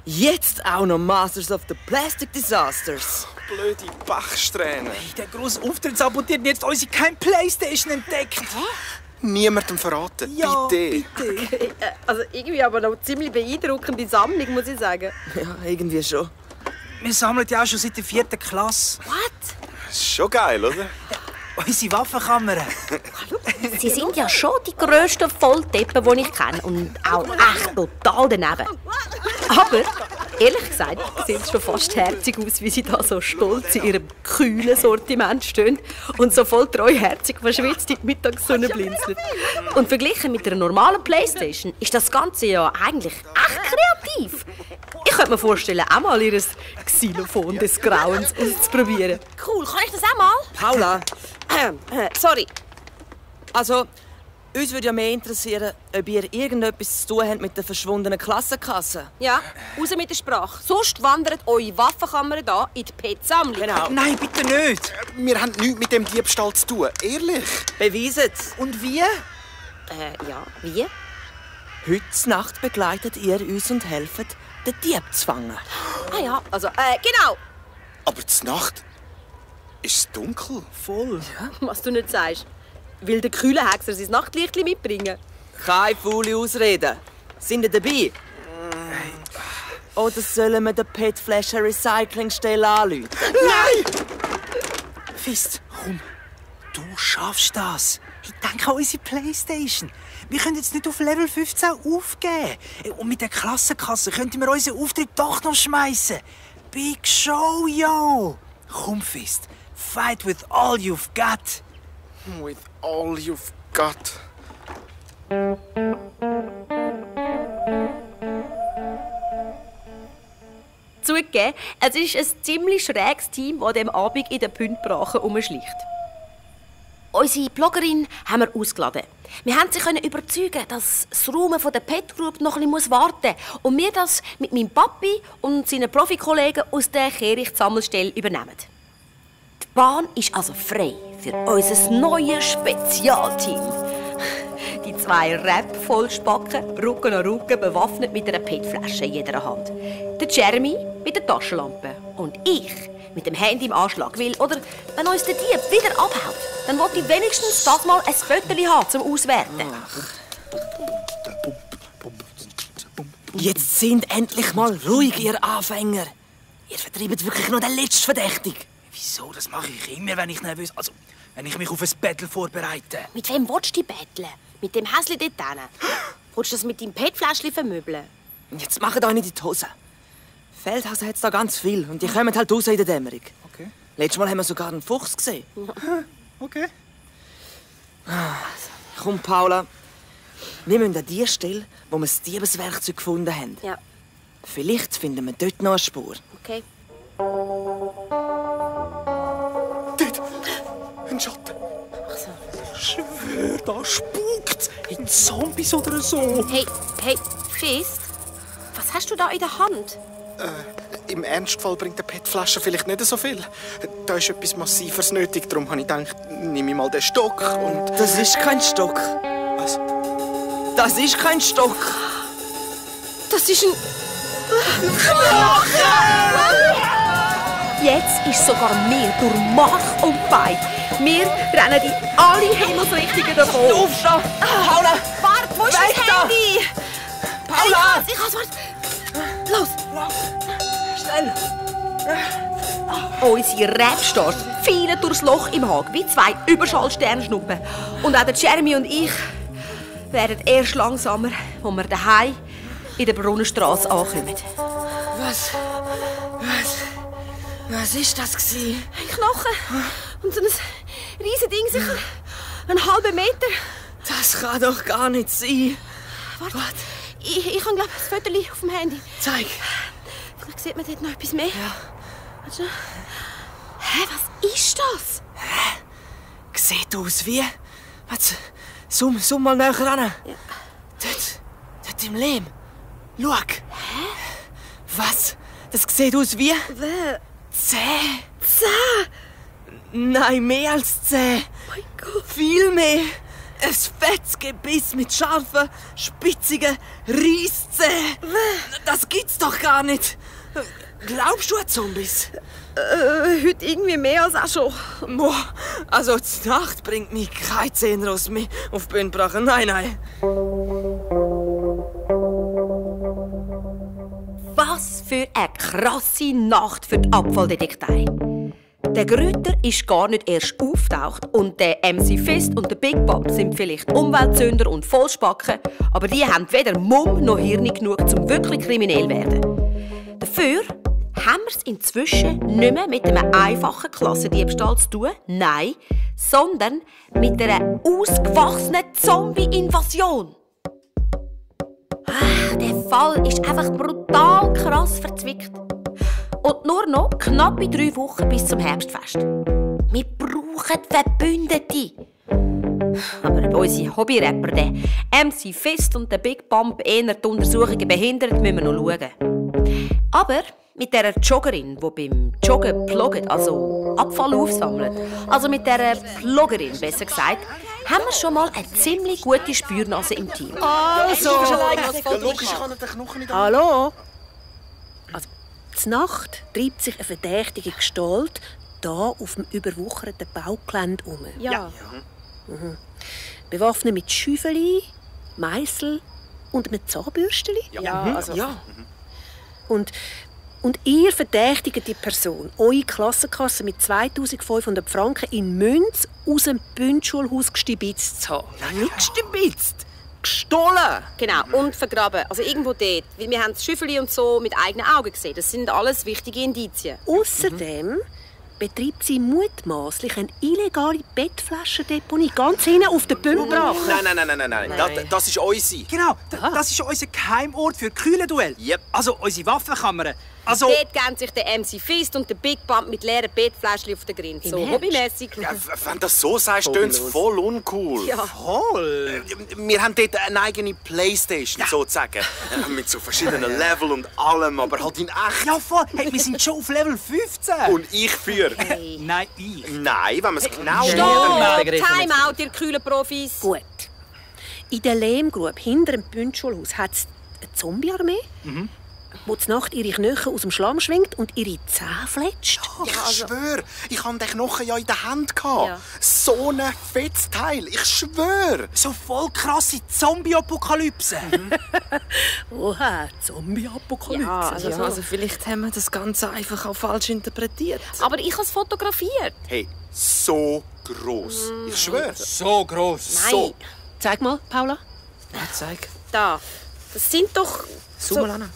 jetzt auch noch Masters of the Plastic Disasters. Blöde Bachsträhne. Der grosse Auftritt sabotiert jetzt unsere kein Playstation entdeckt. Niemandem verraten, Ja, bitte. Also irgendwie aber noch eine ziemlich beeindruckende Sammlung, muss ich sagen. Ja, irgendwie schon. Wir sammeln ja auch schon seit der 4. Klasse. What? Ist schon geil, oder? Unsere Waffenkammer. Sie sind ja schon die grössten Volldeppen, die ich kenne. Und auch echt total daneben. Aber, ehrlich gesagt, sieht es schon fast herzig aus, wie sie da so stolz in ihrem kühlen Sortiment stehen und so voll treuherzig verschwitzt in die Mittagssonne blinzeln. Und verglichen mit einer normalen Playstation ist das Ganze ja eigentlich echt kreativ. Ich könnte mir vorstellen, auch mal ihr Xylophon des Grauens auszuprobieren. Cool, kann ich das auch mal? Paula, Sorry. also, uns würde ja mehr interessieren, ob ihr irgendetwas zu tun habt mit der verschwundenen Klassenkasse. Ja, raus mit der Sprache. Sonst wandert eure Waffenkammer hier in die PET-Sammlung. Genau. Nein, bitte nicht. Wir haben nichts mit dem Diebstahl zu tun, ehrlich. Beweiset's. Und wie? Ja, wie? Heute Nacht begleitet ihr uns und helft, den Dieb zu fangen. Ah ja, also, genau. Aber zur Nacht ist es dunkel. Voll. Was du nicht sagst. Will der kühle Hexer sein Nachtlicht mitbringen? Keine faule Ausreden. Sind ihr dabei? Oder sollen wir die PET-Flaschen-Recyclingstelle anrufen? Nein! Fist, komm. Du schaffst das. Ich denke an unsere Playstation. Wir können jetzt nicht auf Level 15 aufgeben. Und mit der Klassenkasse könnten wir unseren Auftritt doch noch schmeißen. Big Show, yo! Komm, Fist. Fight with all you've got. With all you've got. Zugegeben, es ist ein ziemlich schräges Team, das diesem Abend in der Bündbrache herumschleicht. Unsere Bloggerin haben wir ausgeladen. Wir konnten sie überzeugen, dass das Räumen der Pet Group noch ein bisschen warten muss und wir das mit meinem Papi und seinen Profikollegen aus der Kehricht-Sammelstelle übernehmen. Die Bahn ist also frei für unser neues Spezialteam. Die 2 Rap-Vollspacken, Rücken an Rücken, bewaffnet mit einer PET-Flasche in jeder Hand. Der Jeremy mit der Taschenlampe und ich mit dem Handy im Anschlag. Oder wenn uns der Dieb wieder abhaut, dann wollte ich wenigstens das mal ein Foto haben zum Auswerten. Jetzt sind endlich mal ruhig, ihr Anfänger. Ihr vertreibt wirklich noch den letzten Verdächtigen. Wieso? Das mache ich immer, wenn ich nervös... Also, wenn ich mich auf ein Battle vorbereite. Mit wem willst du dich betteln? Mit dem Häschen dort hinten. Willst du das mit deinem PET-Fläschchen vermöbeln? Jetzt macht euch nicht in die Hose. Feldhasen hat da ganz viel und die kommen halt raus in der Dämmerung. Okay. Letztes Mal haben wir sogar einen Fuchs gesehen. Okay. Komm, Paula. Wir müssen an die Stelle, wo wir das Diebeswerkzeug gefunden haben. Ja. Vielleicht finden wir dort noch eine Spur. Okay. Dort! Ein Schatten. Schwör, da spukt's. In Zombies oder so. Hey, Fist, was hast du da in der Hand? Im Ernstfall bringt eine PET-Flasche vielleicht nicht so viel. Da ist etwas Massiveres nötig. Darum habe ich gedacht, nehme ich mal den Stock und... Das ist kein Stock. Was? Das ist kein Stock. Das ist ein... Jetzt ist sogar mir durch Mark und Bein. Wir rennen in alle Himmelsrichtungen davon. Aufstehen! Paula! Warte, wo ist das Handy? Paula! Ich has, warte. Los! Schnell! Unsere Rapstars fielen durchs Loch im Hag wie zwei Überschallsternschnuppen. Und auch der Jeremy und ich werden erst langsamer, als wir daheim in der Brunnenstraße ankommen. Was ist das gsi? Ein Knochen und so ein riesiges Ding, sicher einen halben Meter. Das kann doch gar nicht sein. Warte. Ich habe, glaube ich, ein Foto auf dem Handy. Zeig. Vielleicht sieht man dort noch etwas mehr. Ja. Warte. Hä, was ist das? Sieht aus wie... Was? Zoom mal näher ran. Ja. Dort im Lehm. Schau. Hä? Was? Das sieht aus wie... Zähne. Nein, mehr als Zähne. Mein Gott. Viel mehr. Ein fettes Gebiss mit scharfen, spitzigen Reisszähnen. Das gibt's doch gar nicht. Glaubst du an Zombies? Heute irgendwie mehr als auch schon. Boah, also die Nacht bringt mich kein Zähnrost mehr auf die Bühne gebracht. Nein. Was für eine krasse Nacht für die Abfalldetektei. Der Grüter ist gar nicht erst auftaucht und der MC Fist und der Big Bob sind vielleicht Umweltsünder und Vollspacken, aber die haben weder Mumm noch Hirn genug, um wirklich kriminell zu werden. Dafür haben wir es inzwischen nicht mehr mit einem einfachen Klassendiebstahl zu tun, nein, sondern mit einer ausgewachsenen Zombie-Invasion. Der Fall ist einfach brutal krass verzwickt. Und nur noch knappe 3 Wochen bis zum Herbstfest. Wir brauchen Verbündete. Aber ob unsere Hobbyrapper, der MC Fist und der Big Bump, eher die Untersuchungen behindert, müssen wir noch schauen. Aber mit dieser Joggerin, die beim Joggen ploggt, also Abfall aufsammelt, also mit dieser Ploggerin, besser gesagt, haben wir schon mal eine ziemlich gute Spürnase im Team. Also, hallo? Also, zur Nacht treibt sich eine verdächtige Gestalt hier auf dem überwucherten Baugelände um. Ja. Bewaffnet mit Schäufeli, Meißel und einem Zahnbürsteli. Ja. Und ihr verdächtigt die Person, eure Klassenkasse mit 2500 Franken in Münz aus dem Bündschulhaus gestibitzt zu haben. Nicht gestibitzt. Gestohlen. Genau, und vergraben. Also irgendwo dort. Weil wir haben das Schäufeli und so mit eigenen Augen gesehen. Das sind alles wichtige Indizien. Außerdem betreibt sie mutmaßlich eine illegale Bettflaschendeponie ganz hinten auf der Bündbrache. Nein. Das ist unsere. Genau, das ist unser Geheimort für Kühlenduell. Yep. Also unsere Waffenkammer. Also... Dort geben sich der MC Fist und der Big Bump mit leeren Bettfläschchen auf den Grind. So hobbymässig. Wenn du das so sagst, tönt es voll uncool. Ja. Voll. Wir haben dort eine eigene Playstation, sozusagen. Mit so verschiedenen Level und allem, aber halt in echt. Ja, voll. Hey, wir sind schon auf Level 15. Und ich führe. Nein, ich. Nein, wenn man es genau Stopp! Time out, ihr kühlen Profis. Gut. In der Lehmgrube hinter dem Bündschulhaus hat es eine Zombie-Armee, die zur Nacht ihre Knochen aus dem Schlamm schwingt und ihre Zähne fletscht. Ich schwöre, ich hatte den Knochen ja in der Hand. So ein fettes Teil, ich schwöre. So voll krasse Zombie-Apokalypse. Oha, Zombie-Apokalypse. Ja, Also vielleicht haben wir das Ganze einfach auch falsch interpretiert. Aber ich habe es fotografiert. Hey, so gross. Ich schwöre. So gross. Nein. So. Zeig mal, Paula. Ja, zeig. Da. Das sind doch... Zoom mal an.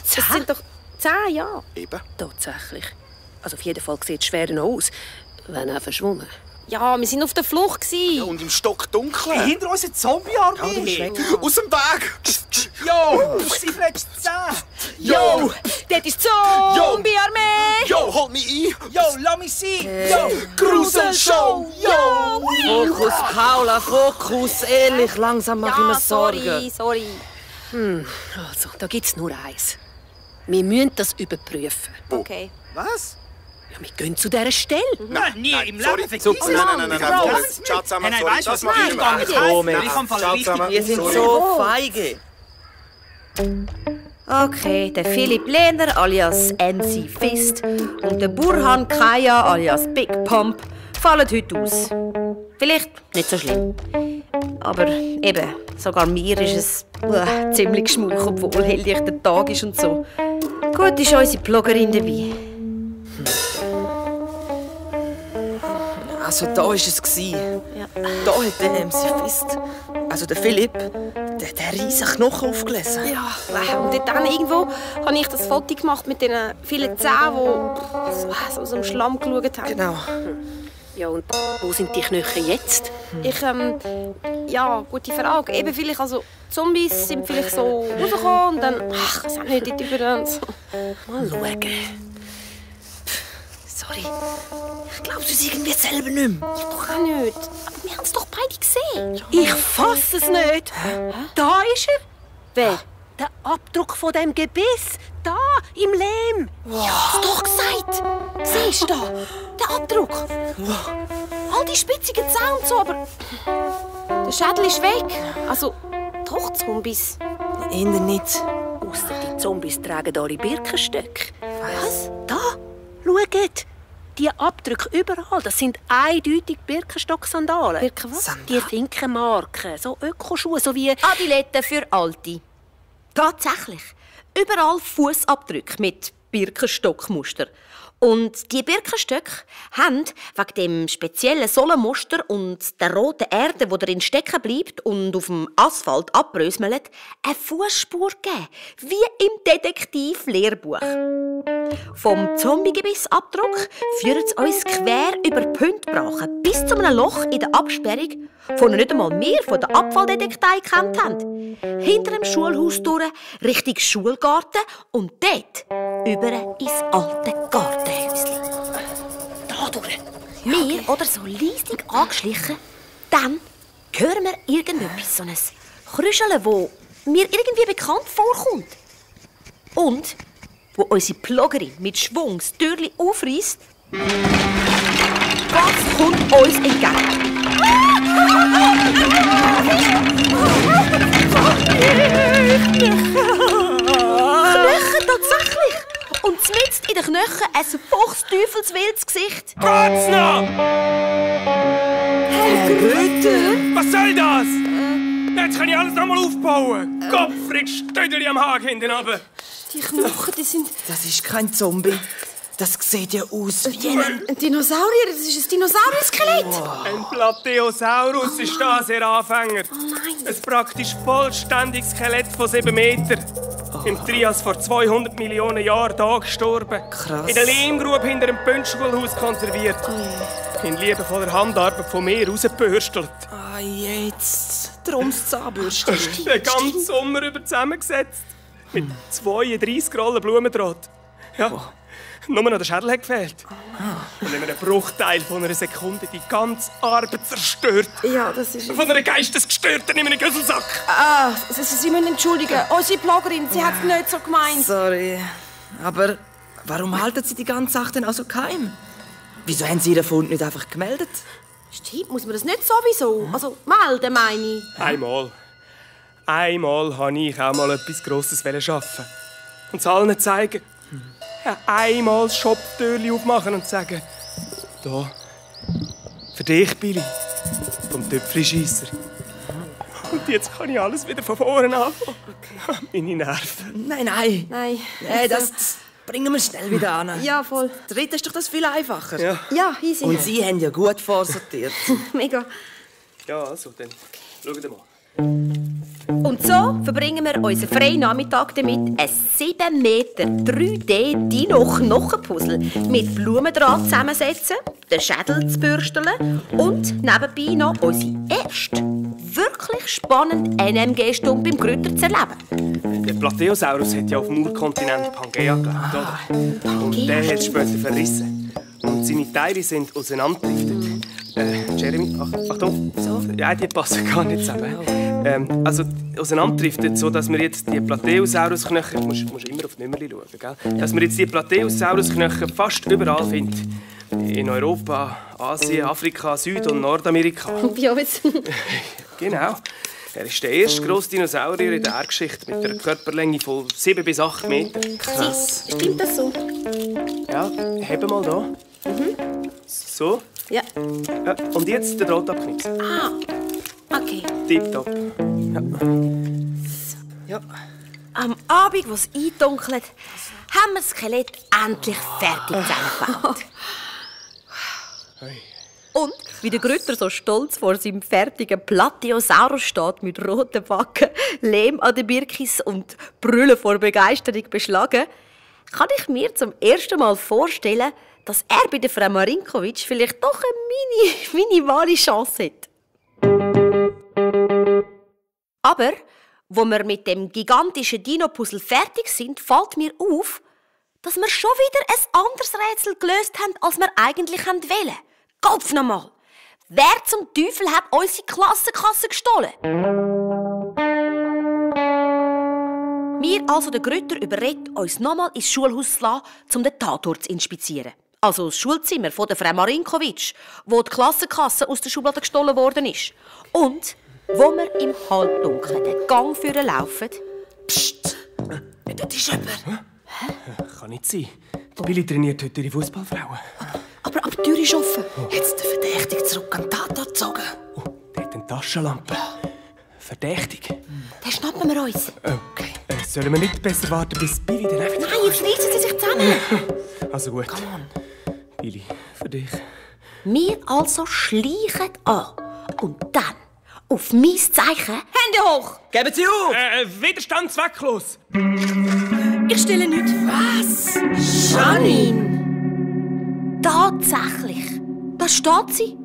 Das sind doch 10, ja. Eben. Tatsächlich. Also auf jeden Fall sieht es schwer noch aus. Wenn er verschwunden. Ja, wir sind auf der Flucht. Ja, und im Stock dunkel. Hey, hinter uns eine Zombie-Armee. Aus dem Weg! Jo, sie fletscht 10. Jo, das ist Zombie-Armee. Jo, halt mich ein! Jo, lass mich sein. Jo, Gruselshow! Jo! Fokus, Paula, Fokus. Ehrlich, langsam mache ich mir Sorgen. Sorry. Also, da gibt es nur eins. Wir müssen das überprüfen. Okay. Was? Ja, wir gehen zu dieser Stelle. Nein, nie im Sorry. Leben. Vergiss es. Nein. Ciao zusammen, Nein, sorry. weißt du was? Das mache ich Nein, nicht gar mehr. nicht. Ich kann Fall richtig. Wir sind so feige. Okay, der Philipp Lehner alias NC Fist und der Burhan Kaya alias Big Pump fallen heute aus. Vielleicht nicht so schlimm. Aber eben, sogar mir ist es ziemlich geschmuch, obwohl helllichter Tag ist und so. Gut ist unsere Bloggerin dabei. Also da war es. Ja. Da hat der MC Fist, also der Philipp, der riesen Knochen aufgelesen. Ja, und dann irgendwo habe ich das Foto gemacht mit den vielen Zähnen, die so aus dem Schlamm geschaut haben. Genau. Ja, und wo sind die Knöchel jetzt? Ja, gute Frage. Eben vielleicht, also Zombies sind vielleicht so rausgekommen und dann, ich weiß auch nicht, dort über und so. Mal schauen. Sorry. Ich glaube es irgendwie selber nicht mehr. Ich doch auch nicht. Aber wir haben es doch beide gesehen. Ich fasse es nicht. Da ist er. Wer? Der Abdruck von dem Gebiss. Da, im Lehm. Ja, hast doch gesagt. Siehst du da? Der Abdruck. All die spitzigen Zähne und so, aber der Schädel ist weg. Also, doch Zombies. Innen nicht. Ausser die Zombies tragen alle Birkenstöcke. Was? Da, schaut. Die Abdrücke überall, das sind eindeutig Birkenstock-Sandalen. Birken was? Die Finkenmarken, so Ökoschuhe, so wie... Adiletten für Alte. Tatsächlich. Überall Fußabdrücke mit Birkenstockmuster. Und die Birkenstöcke haben wegen dem speziellen Sohlenmuster und der roten Erde, die darin stecken bleibt und auf dem Asphalt abbröselt, eine Fußspur gegeben, wie im Detektiv-Lehrbuch. Vom Zombie-Gebissabdruck führt es uns quer über Pündbrachen bis zu einem Loch in der Absperrung, von nicht einmal wir von der Abfalldetektei gekannt haben. Hinter dem Schulhaus durch, Richtung Schulgarten und dort über ins alte Gartenhäuschen. Da durch. Wir oder so leisig angeschlichen, dann hören wir irgendetwas, so ein Krüscheln, das mir irgendwie bekannt vorkommt. Und wo unsere Bloggerin mit Schwung das Türchen aufreißt, was kommt uns entgegen? Knochen tatsächlich! Und mitten in den Knochen ein fuchsteufelswildes Gesicht. Geht's noch? Was soll das? Jetzt kann ich alles nochmal aufbauen. Gottfried Stödeli am Haken hinten runter. Die Knochen, die sind... Das ist kein Zombie. Das sieht ja aus wie ein Dinosaurier. Das ist ein Dinosaurier-Skelett. Ein Plateosaurus ist das, Ihr Anfänger. Oh nein. Ein praktisch vollständiges Skelett von 7 Metern. Im Trias vor 200 Millionen Jahren da gestorben. Krass. In der Lehmgrube hinter dem Pünschschulhaus konserviert. In liebevoller Handarbeit von mir rausgebürstelt. Ah, jetzt. Darum das Zahnbürste. Den ganzen Sommer über zusammengesetzt. Mit 32 Rollen Blumendraht. Ja, nur noch der Schädel hat gefehlt. Und in einem Bruchteil von einer Sekunde die ganze Arbeit zerstört. Ja, das ist... Von einer Geistesgestörten in einem Güsselsack. Sie müssen entschuldigen. Unsere Bloggerin, sie hat es nicht so gemeint. Sorry. Aber warum halten Sie die ganze Sache denn also geheim? Wieso haben Sie Ihren Fund nicht einfach gemeldet? Stimmt, muss man das nicht sowieso? Also, melden, meine ich. Einmal wollte ich auch mal etwas Grosses schaffen. Und es allen zeigen. Ja, einmal das Shop-Türchen aufmachen und sagen: «Da, für dich, Billy, vom Töpfli-Scheisser.» Und jetzt kann ich alles wieder von vorne anfangen. Okay. Meine Nerven. Nein. Nein. Das bringen wir schnell wieder an. Ja, voll. Dritt ist doch das viel einfacher. Ja. Ja, easy. Und Sie haben ja gut vorsortiert. Mega. Ja, also, dann Schaut mal. Und so verbringen wir unseren freien Nachmittag damit, ein 7 Meter 3D-Dino-Knochenpuzzle mit Blumendraht zusammensetzen, den Schädel zu bürsteln und nebenbei noch unsere erste, wirklich spannende NMG-Stunde beim Grütter zu erleben. Der Plateosaurus hat ja auf dem Urkontinent Pangea gelebt, oder? Und der hat später verrissen. Und seine Teile sind auseinanderdriftet. Jeremy, Achtung. So? Ja, die passen gar nicht zusammen. Also auseinanderdriftet, so dass wir jetzt die Plateosaurus-Knöchel... Du musst immer auf die Nummer schauen, gell? Dass wir jetzt die Plateosaurus-Knöchel fast überall finden. In Europa, Asien, Afrika, Süd- und Nordamerika. Ja, jetzt. Genau. Er ist der erste grosse Dinosaurier in der Erdgeschichte mit einer Körperlänge von 7 bis 8 Metern. Krass. Stimmt das so? Ja, heben mal da. So. Ja. Und jetzt den Draht abknipsen. Ah, okay. Tipptopp. Ja. Am Abend, wo es eindunkelt, haben wir das Skelett endlich fertig zusammengebaut. Und wie der Grütter so stolz vor seinem fertigen Plateosaurus steht, mit roten Backen, Lehm an den Birkis und Brüllen vor Begeisterung beschlagen, kann ich mir zum ersten Mal vorstellen, dass er bei der Frau Marinkovic vielleicht doch eine minimale Chance hat. Aber, wo wir mit dem gigantischen Dino-Puzzle fertig sind, fällt mir auf, dass wir schon wieder ein anderes Rätsel gelöst haben, als wir eigentlich wollten. Kopf nochmal! Wer zum Teufel hat unsere Klassenkasse gestohlen? Wir, also der Grütter, überredet uns nochmal ins Schulhaus zu lassen, um den Tatort zu inspizieren. Also das Schulzimmer von der Frau Marinkovic, wo die Klassenkasse aus der Schublade gestohlen worden ist. Und wo wir im Halbdunkeln den Gang führen laufen. Psst! Dort ist jemand. Hä? Kann nicht sein. Die Billy trainiert heute ihre Fußballfrauen. Aber die Tür ist offen. Jetzt der Verdächtige zurück an den Tatort gezogen. Oh, der hat eine Taschenlampe. Verdächtig. Den schnappen wir uns. Okay. Sollen wir nicht besser warten, bis Billy dann einfach... Nein, jetzt reissen sie sich zusammen. Also gut. Billy, für dich. Wir also schleichen an. Und dann, auf mein Zeichen, Hände hoch! Geben Sie auf! Widerstand zwecklos! Ich stelle nichts. Was? Janine! Tatsächlich. Da steht sie.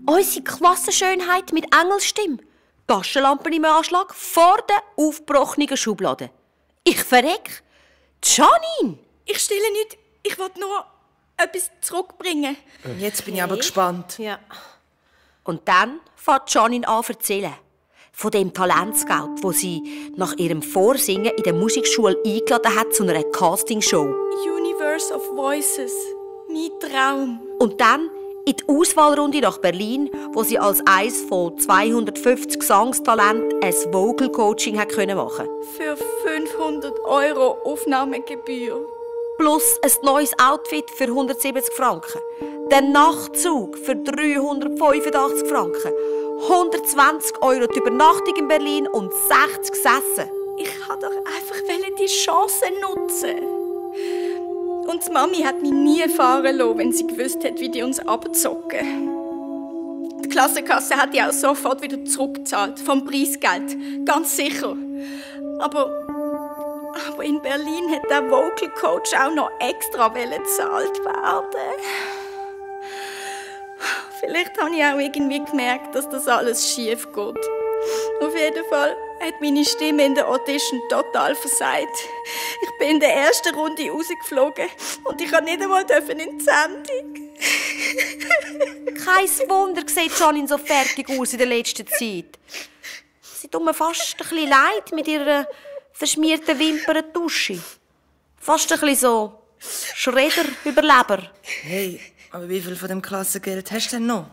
Unsere Klassenschönheit mit Engelsstimme. Taschenlampen im Anschlag vor der aufgebrochenen Schublade. Ich verreck. Janine! Ich stelle nichts. Ich wollte nur etwas zurückbringen. Jetzt bin ich aber gespannt. Ja. Und dann fängt Janine an zu erzählen. Von dem Talentscout, wo sie nach ihrem Vorsingen in der Musikschule eingeladen hat zu einer Castingshow. Universe of Voices. Mein Traum. Und dann in die Auswahlrunde nach Berlin, wo sie als eines von 250 Gesangstalenten ein Vocal Coaching machen konnte. Für 500 € Aufnahmegebühr. Plus ein neues Outfit für 170 Franken. Der Nachtzug für 385 Franken. 120 € die Übernachtung in Berlin und 60 Sessen. Ich wollte doch einfach die Chance nutzen. Und die Mami hat mich nie fahren lassen, wenn sie gewusst hat, wie die uns abzocken. Die Klassenkasse hat die auch sofort wieder zurückgezahlt, vom Preisgeld. Ganz sicher. Aber in Berlin hat der Vocal Coach auch noch extra gezahlt werden. Vielleicht habe ich auch irgendwie gemerkt, dass das alles schief geht. Auf jeden Fall hat meine Stimme in der Audition total versagt. Ich bin in der ersten Runde rausgeflogen und ich konnte nicht einmal in die Sendung. Kein Wunder sieht Janine so fertig aus in der letzten Zeit. Sie tut mir fast ein bisschen leid mit ihrer verschmierten Wimperntusche. Fast ein bisschen so Schredder-Überleber. Hey, aber wie viel von dem Klassengeld hast du denn noch?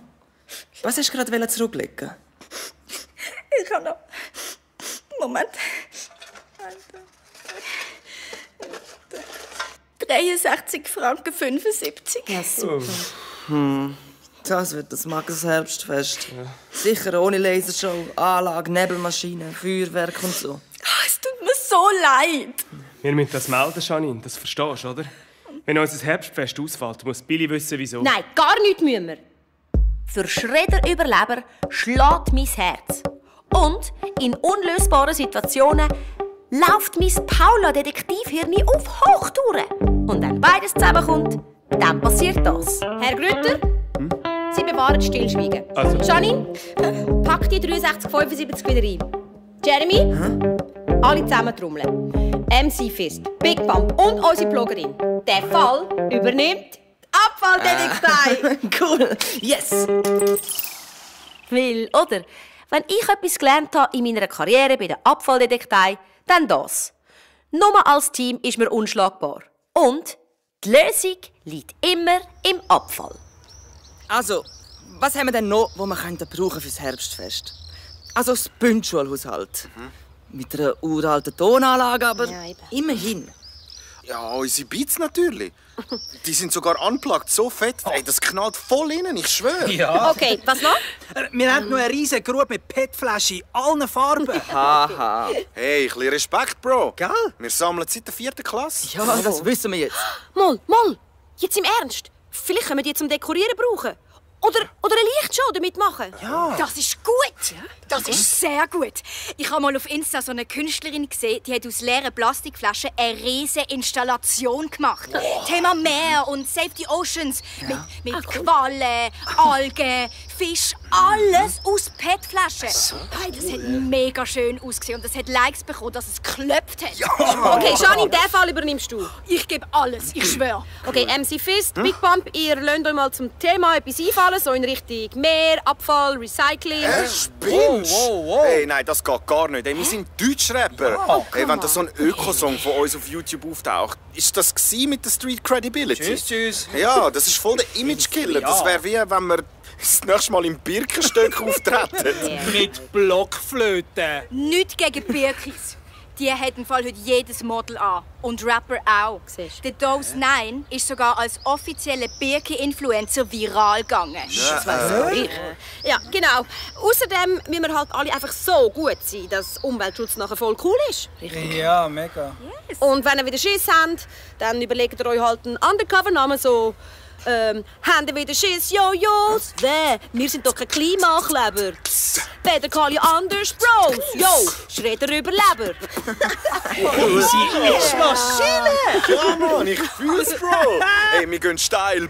Was hast du gerade zurücklegen? Ich habe noch... Moment. 63 Franken 75. Ja, super. Das wird das Mages Herbstfest. Ja. Sicher ohne Lasershow, Anlage, Nebelmaschine, Feuerwerk und so. Es tut mir so leid. Wir müssen das melden, Janine. Das verstehst du, oder? Wenn unser Herbstfest ausfällt, muss Billy wissen, wieso. Nein, gar nichts müssen wir. Für Schredder-Überleber schlägt mein Herz. Und in unlösbaren Situationen läuft Miss Paula Detektivhirni auf Hochtouren. Und wenn beides zusammenkommt, dann passiert das. Herr Grütter, Sie bewahren Stillschweigen. Also. Janine, pack die 6375 wieder ein. Jeremy, alle zusammen trommeln. MC Fist, Big Pump und unsere Bloggerin. Der Fall übernimmt die Abfalldetektei. Cool, yes! Weil, oder? Wenn ich etwas gelernt habe in meiner Karriere bei der Abfalldetektei, dann das. Nur als Team ist man unschlagbar. Und die Lösung liegt immer im Abfall. Also, was haben wir denn noch, was wir brauchen fürs Herbstfest? Also das Bündschulhaus. Mit einer uralten Tonanlage, aber Ja, eben. immerhin. Ja, unsere Beats natürlich. Die sind sogar unplugged, so fett. Ey, das knallt voll innen, ich schwöre. Ja. Okay, was noch? Wir haben noch eine riesige Grube mit PET-Flaschen in allen Farben. Haha. Hey, ein bisschen Respekt, Bro. Gell? Wir sammeln seit der 4. Klasse. Ja, das wissen wir jetzt. Mal, jetzt im Ernst. Vielleicht können wir die zum Dekorieren brauchen. Oder eine Lichtshow damit machen. Das ist gut. Das ist sehr gut. Ich habe mal auf Insta so eine Künstlerin gesehen, die hat aus leeren Plastikflaschen eine riesige Installation gemacht. Thema Meer und Save the Oceans. Mit Quallen, Algen, Fisch, alles aus PET-Flaschen. Hey, das hat mega schön ausgesehen und das hat Likes bekommen, dass es geklopft hat. Okay, Janine, in diesem Fall übernimmst du. Ich gebe alles, ich schwöre. Okay, MC Fist, Big Pump, ihr lasst euch mal zum Thema etwas einfallen, so in Richtung Meer, Abfall, Recycling. Spinnst? Hey, nein, das geht gar nicht. Hey, wir sind Deutschrapper. Hey, wenn da so ein Ökosong von uns auf YouTube auftaucht, ist das mit der Street Credibility? Tschüss. Ja, das ist voll der Image-Killer. Das wäre wie, wenn wir das nächste Mal im Birkenstöck auftreten. Mit Blockflöten. Nichts gegen Birkis. Die hat im Fall heute jedes Model an. Und Rapper auch. Siehst du? Der Dose 9 ist sogar als offizieller Birki-Influencer viral gegangen. Das weiss sogar ich. Ja, genau. Außerdem müssen wir halt alle einfach so gut sein, dass Umweltschutz nachher voll cool ist. Ja, mega. Und wenn ihr wieder Schiss habt, dann überlegt ihr euch halt einen Undercover-Namen, so «Haben ihr wieder Schiss, Jojos?» Wir sind doch kein Klimakleber. «Better call you Anders Bros!» «Yo, Schredder-Überleber!» Sie ist Maschine. Ja, Mann, ich fühl's, Bro. Hey, wir gehen steil.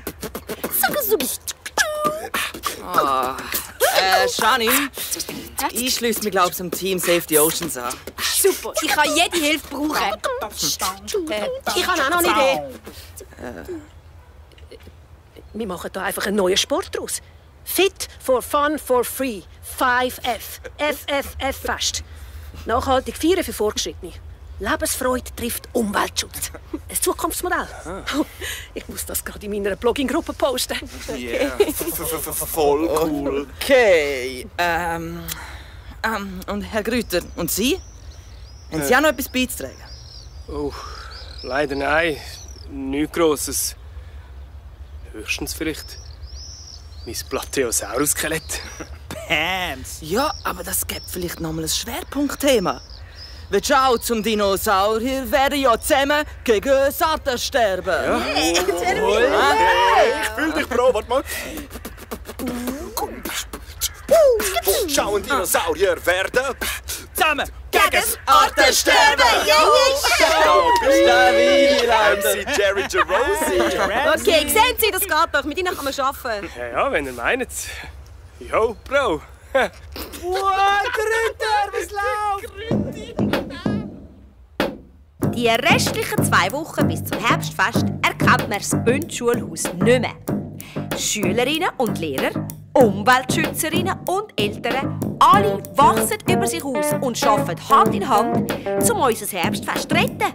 Janine, ich schließe mich, glaube ich, zum Team Save the Oceans an. Super, ich kann jede Hilfe brauchen. Ich habe auch noch eine Idee. Wir machen da einfach einen neuen Sport draus. Fit for Fun for Free. 5F. FFF fest. Nachhaltig feiern für Fortgeschrittene. Lebensfreude trifft Umweltschutz. Ein Zukunftsmodell. Ich muss das gerade in meiner Blogging-Gruppe posten. Yeah, voll cool. Okay. Und Herr Grüter, und Sie? Haben Sie auch noch etwas beizutragen? Oh, leider nein. Nichts Grosses. Höchstens vielleicht mein Plateosaurus-Skelett. Pams. Ja, aber das gibt vielleicht noch mal ein Schwerpunktthema. Willst du auch zum Dinosaurier werden ja zusammen gegen das Artensterben? Ja. Hey, ich fühl dich, Bro. Warte mal. Willst du auch ein Dinosaurier werden? Zusammen. Gegen das Artensterben! MC Jerry Gerosi. Okay, sehen Sie, das geht doch. Mit Ihnen kann man arbeiten. Ja, wenn ihr meint. Jo, Bro. Die restlichen 2 Wochen bis zum Herbstfest erkennt man das Bündschulhaus nicht mehr. Schülerinnen und Lehrer, Umweltschützerinnen und Eltern, alle wachsen über sich aus und arbeiten Hand in Hand, um unser Herbstfest zu retten.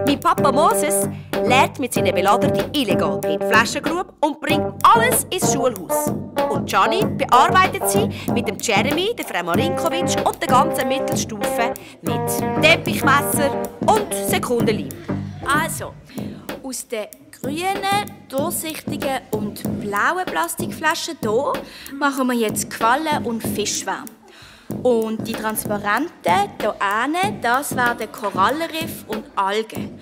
Mein Papa Moses leert mit seinen Beladern die illegale PET-Flaschengrube und bringt alles ins Schulhaus. Und Gianni bearbeitet sie mit dem Jeremy, der Frau Marinkovic und der ganzen Mittelstufe mit Teppichmesser und Sekundenleim. Also, aus den grünen, durchsichtigen und blauen Plastikflaschen hier machen wir jetzt Quallen und Fischschwärme. Und die transparenten hier hinten, das werden Korallenriff und Algen.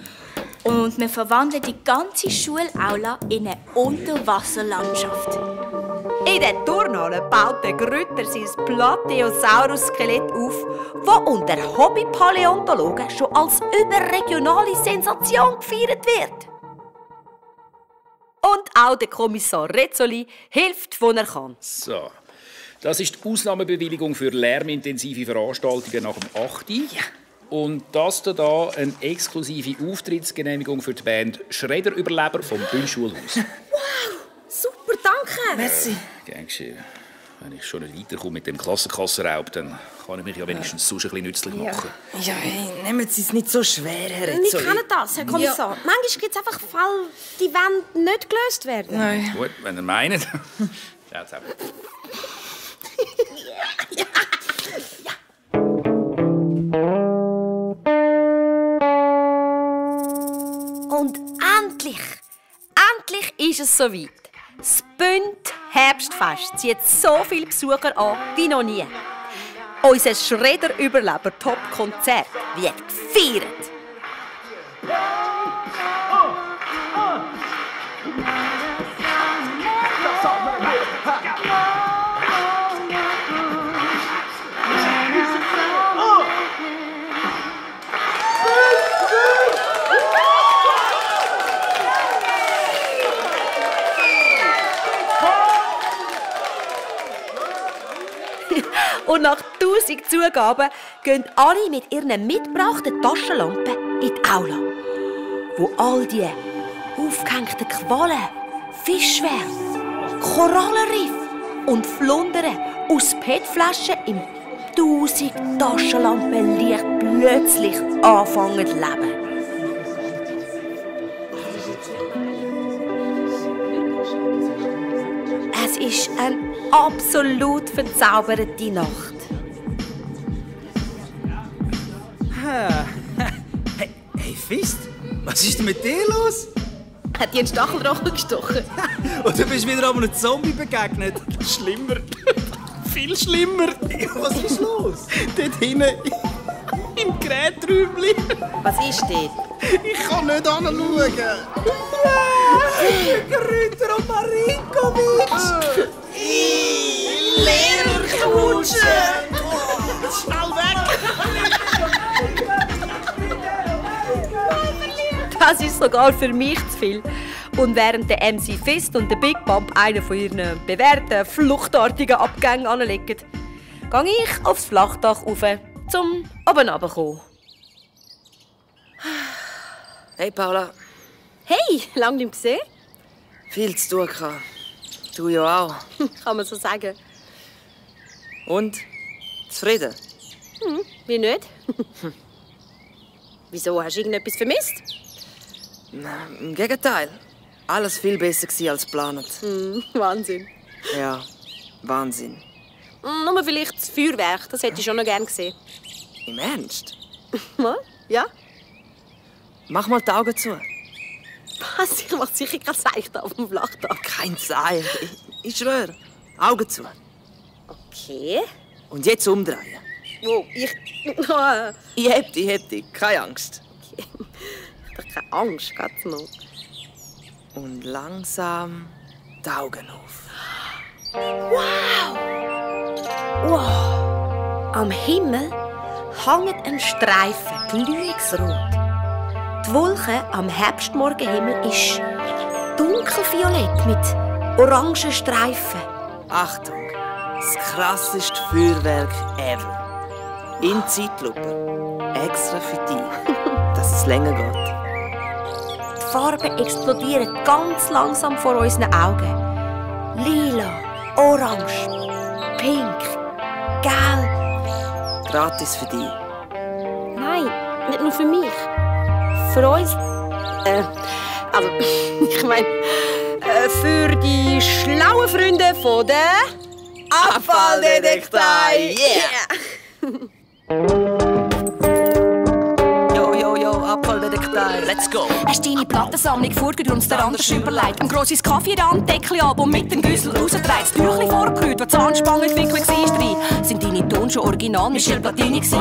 Und wir verwandeln die ganze Schulaula in eine Unterwasserlandschaft. In der Turnhalle baut der Grütter sein Plateosaurus-Skelett auf, das unter Hobby-Paläontologen schon als überregionale Sensation gefeiert wird. Und auch der Kommissar Rezzoli hilft, wo er kann. So, das ist die Ausnahmebewilligung für lärmintensive Veranstaltungen nach dem 8. Ja. Und das hier eine exklusive Auftrittsgenehmigung für die Band Schredder-Überleber vom Bünschulhaus. Wow, super, danke. Merci. Gern geschehen. Wenn ich schon nicht weiterkomme mit dem Klassenkassenraub, dann kann ich mich ja wenigstens sonst ein bisschen nützlich machen. Ja, hey, nehmen Sie es nicht so schwer, Herr Wir Rezzoli. kennen das, Herr Kommissar. Ja. Manchmal gibt es einfach Fälle, die wollen nicht gelöst werden. Nein. Gut, wenn ihr meint. Ciao zusammen. Ja. Und endlich ist es soweit. Das Bünd Herbstfest zieht so viele Besucher an wie noch nie. Unser Schredder-Überleber-Top-Konzert wird gefeiert. Und nach 1000 Zugaben gehen alle mit ihren mitgebrachten Taschenlampen in die Aula, wo all die aufgehängten Quallen, Fischschwärme, Korallenriffe und Flundern aus PET-Flaschen im 1000 Taschenlampenlicht plötzlich anfangen zu leben. Es ist eine absolut verzauberte Nacht. Hey, Fist, was ist denn mit dir los? Hat dir einen Stacheldrachen gestochen? Und du bist wieder einem Zombie begegnet. Schlimmer. Viel schlimmer. Was ist los? Dort hinten im Geräträumchen. Was ist dort? Ich kann nicht hinschauen. Grüter und Marinkovic! Lehrerkutsche! Schnell weg! Das ist sogar für mich zu viel. Und während der MC Fist und der Big Bump einen von ihren bewährten, fluchtartigen Abgängen anlegen, gehe ich aufs Flachdach rauf, zum oben runterzukommen. Hey, Paula. Hey, lange nicht gesehen. Viel zu tun gehabt. Du ja auch. Kann man so sagen. Und? Zufrieden? Wie nicht? Wieso, hast du irgendetwas vermisst? Na, im Gegenteil. Alles viel besser gewesen als geplant. Wahnsinn. Ja, Wahnsinn. Nur vielleicht das Feuerwerk, das hätte ich schon noch gerne gesehen. Im Ernst? Was? Ja? Mach mal die Augen zu. Was? Ich mache sicher kein Zeichen auf dem Flachdach. Kein Zeichen. Ich schwöre. Augen zu. Okay. Und jetzt umdrehen. Wo? Ich Ich heb dich. Keine Angst. habe doch keine Angst, geht's noch. Und langsam die Augen auf. Wow! Am Himmel hängt ein Streifen, glühungsrot. Die Wolke am Herbstmorgenhimmel ist dunkelviolett mit orangen Streifen. Achtung! Das krasseste Feuerwerk ever. In Zeitlupe. Extra für dich. Dass es länger geht. Die Farben explodieren ganz langsam vor unseren Augen. Lila, orange, pink, gelb. Gratis für dich. Nein, nicht nur für mich. Für uns. Also, ich meine, für die schlauen Freunde von der Abfalldetektei. Yeah! Yo, Abfalldetektei. Let's go. Hast deine Plattensammlung vorgerührt und dir anders überlegt. Ein grosses Kaffee-Randdeckel ab und mit dem Güssel rausgedreht. Das Tüchli vorgerührt, wo die Zahnspangenentwicklung war. Sind deine deine Tonschuhe original Michel Platini gsi.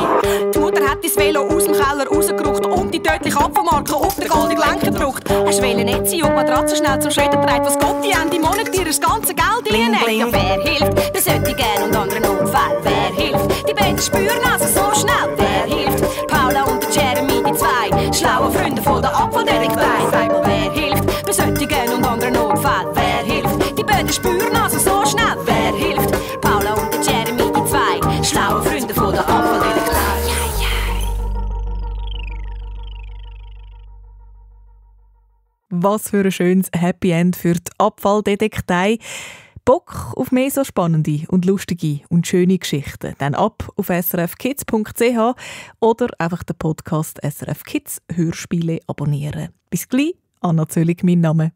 Die Mutter hat das Velo aus dem Keller rausgerückt und die tödliche Apfelmarke auf den goldenen Lenker gedruckt. Hast wollen nicht sein und die Matratze schnell zum Schredder treibt, was Gott die Ende Monat dir das ganze Geld reinlegt. Ja, wer hilft? Das sollte ich gern und anderen Notfall. Wer hilft? Die beiden spüren also so schnell. Wer hilft? Paula und der Jeremy, die zwei schlaue Freunde von der Apfeldetektei. Sag mal, wer hilft? Wir sollten gern und anderen Notfall. Wer hilft? Die beiden spüren also so schnell. Wer hilft? Paula und der Jeremy, die zwei schlaue Freunde von der Apfeldetektei. Was für ein schönes Happy End für die Abfalldetektei. Bock auf mehr so spannende und lustige und schöne Geschichten? Dann ab auf srfkids.ch oder einfach den Podcast SRF Kids Hörspiele abonnieren. Bis gleich, Anna Zöllig mein Name.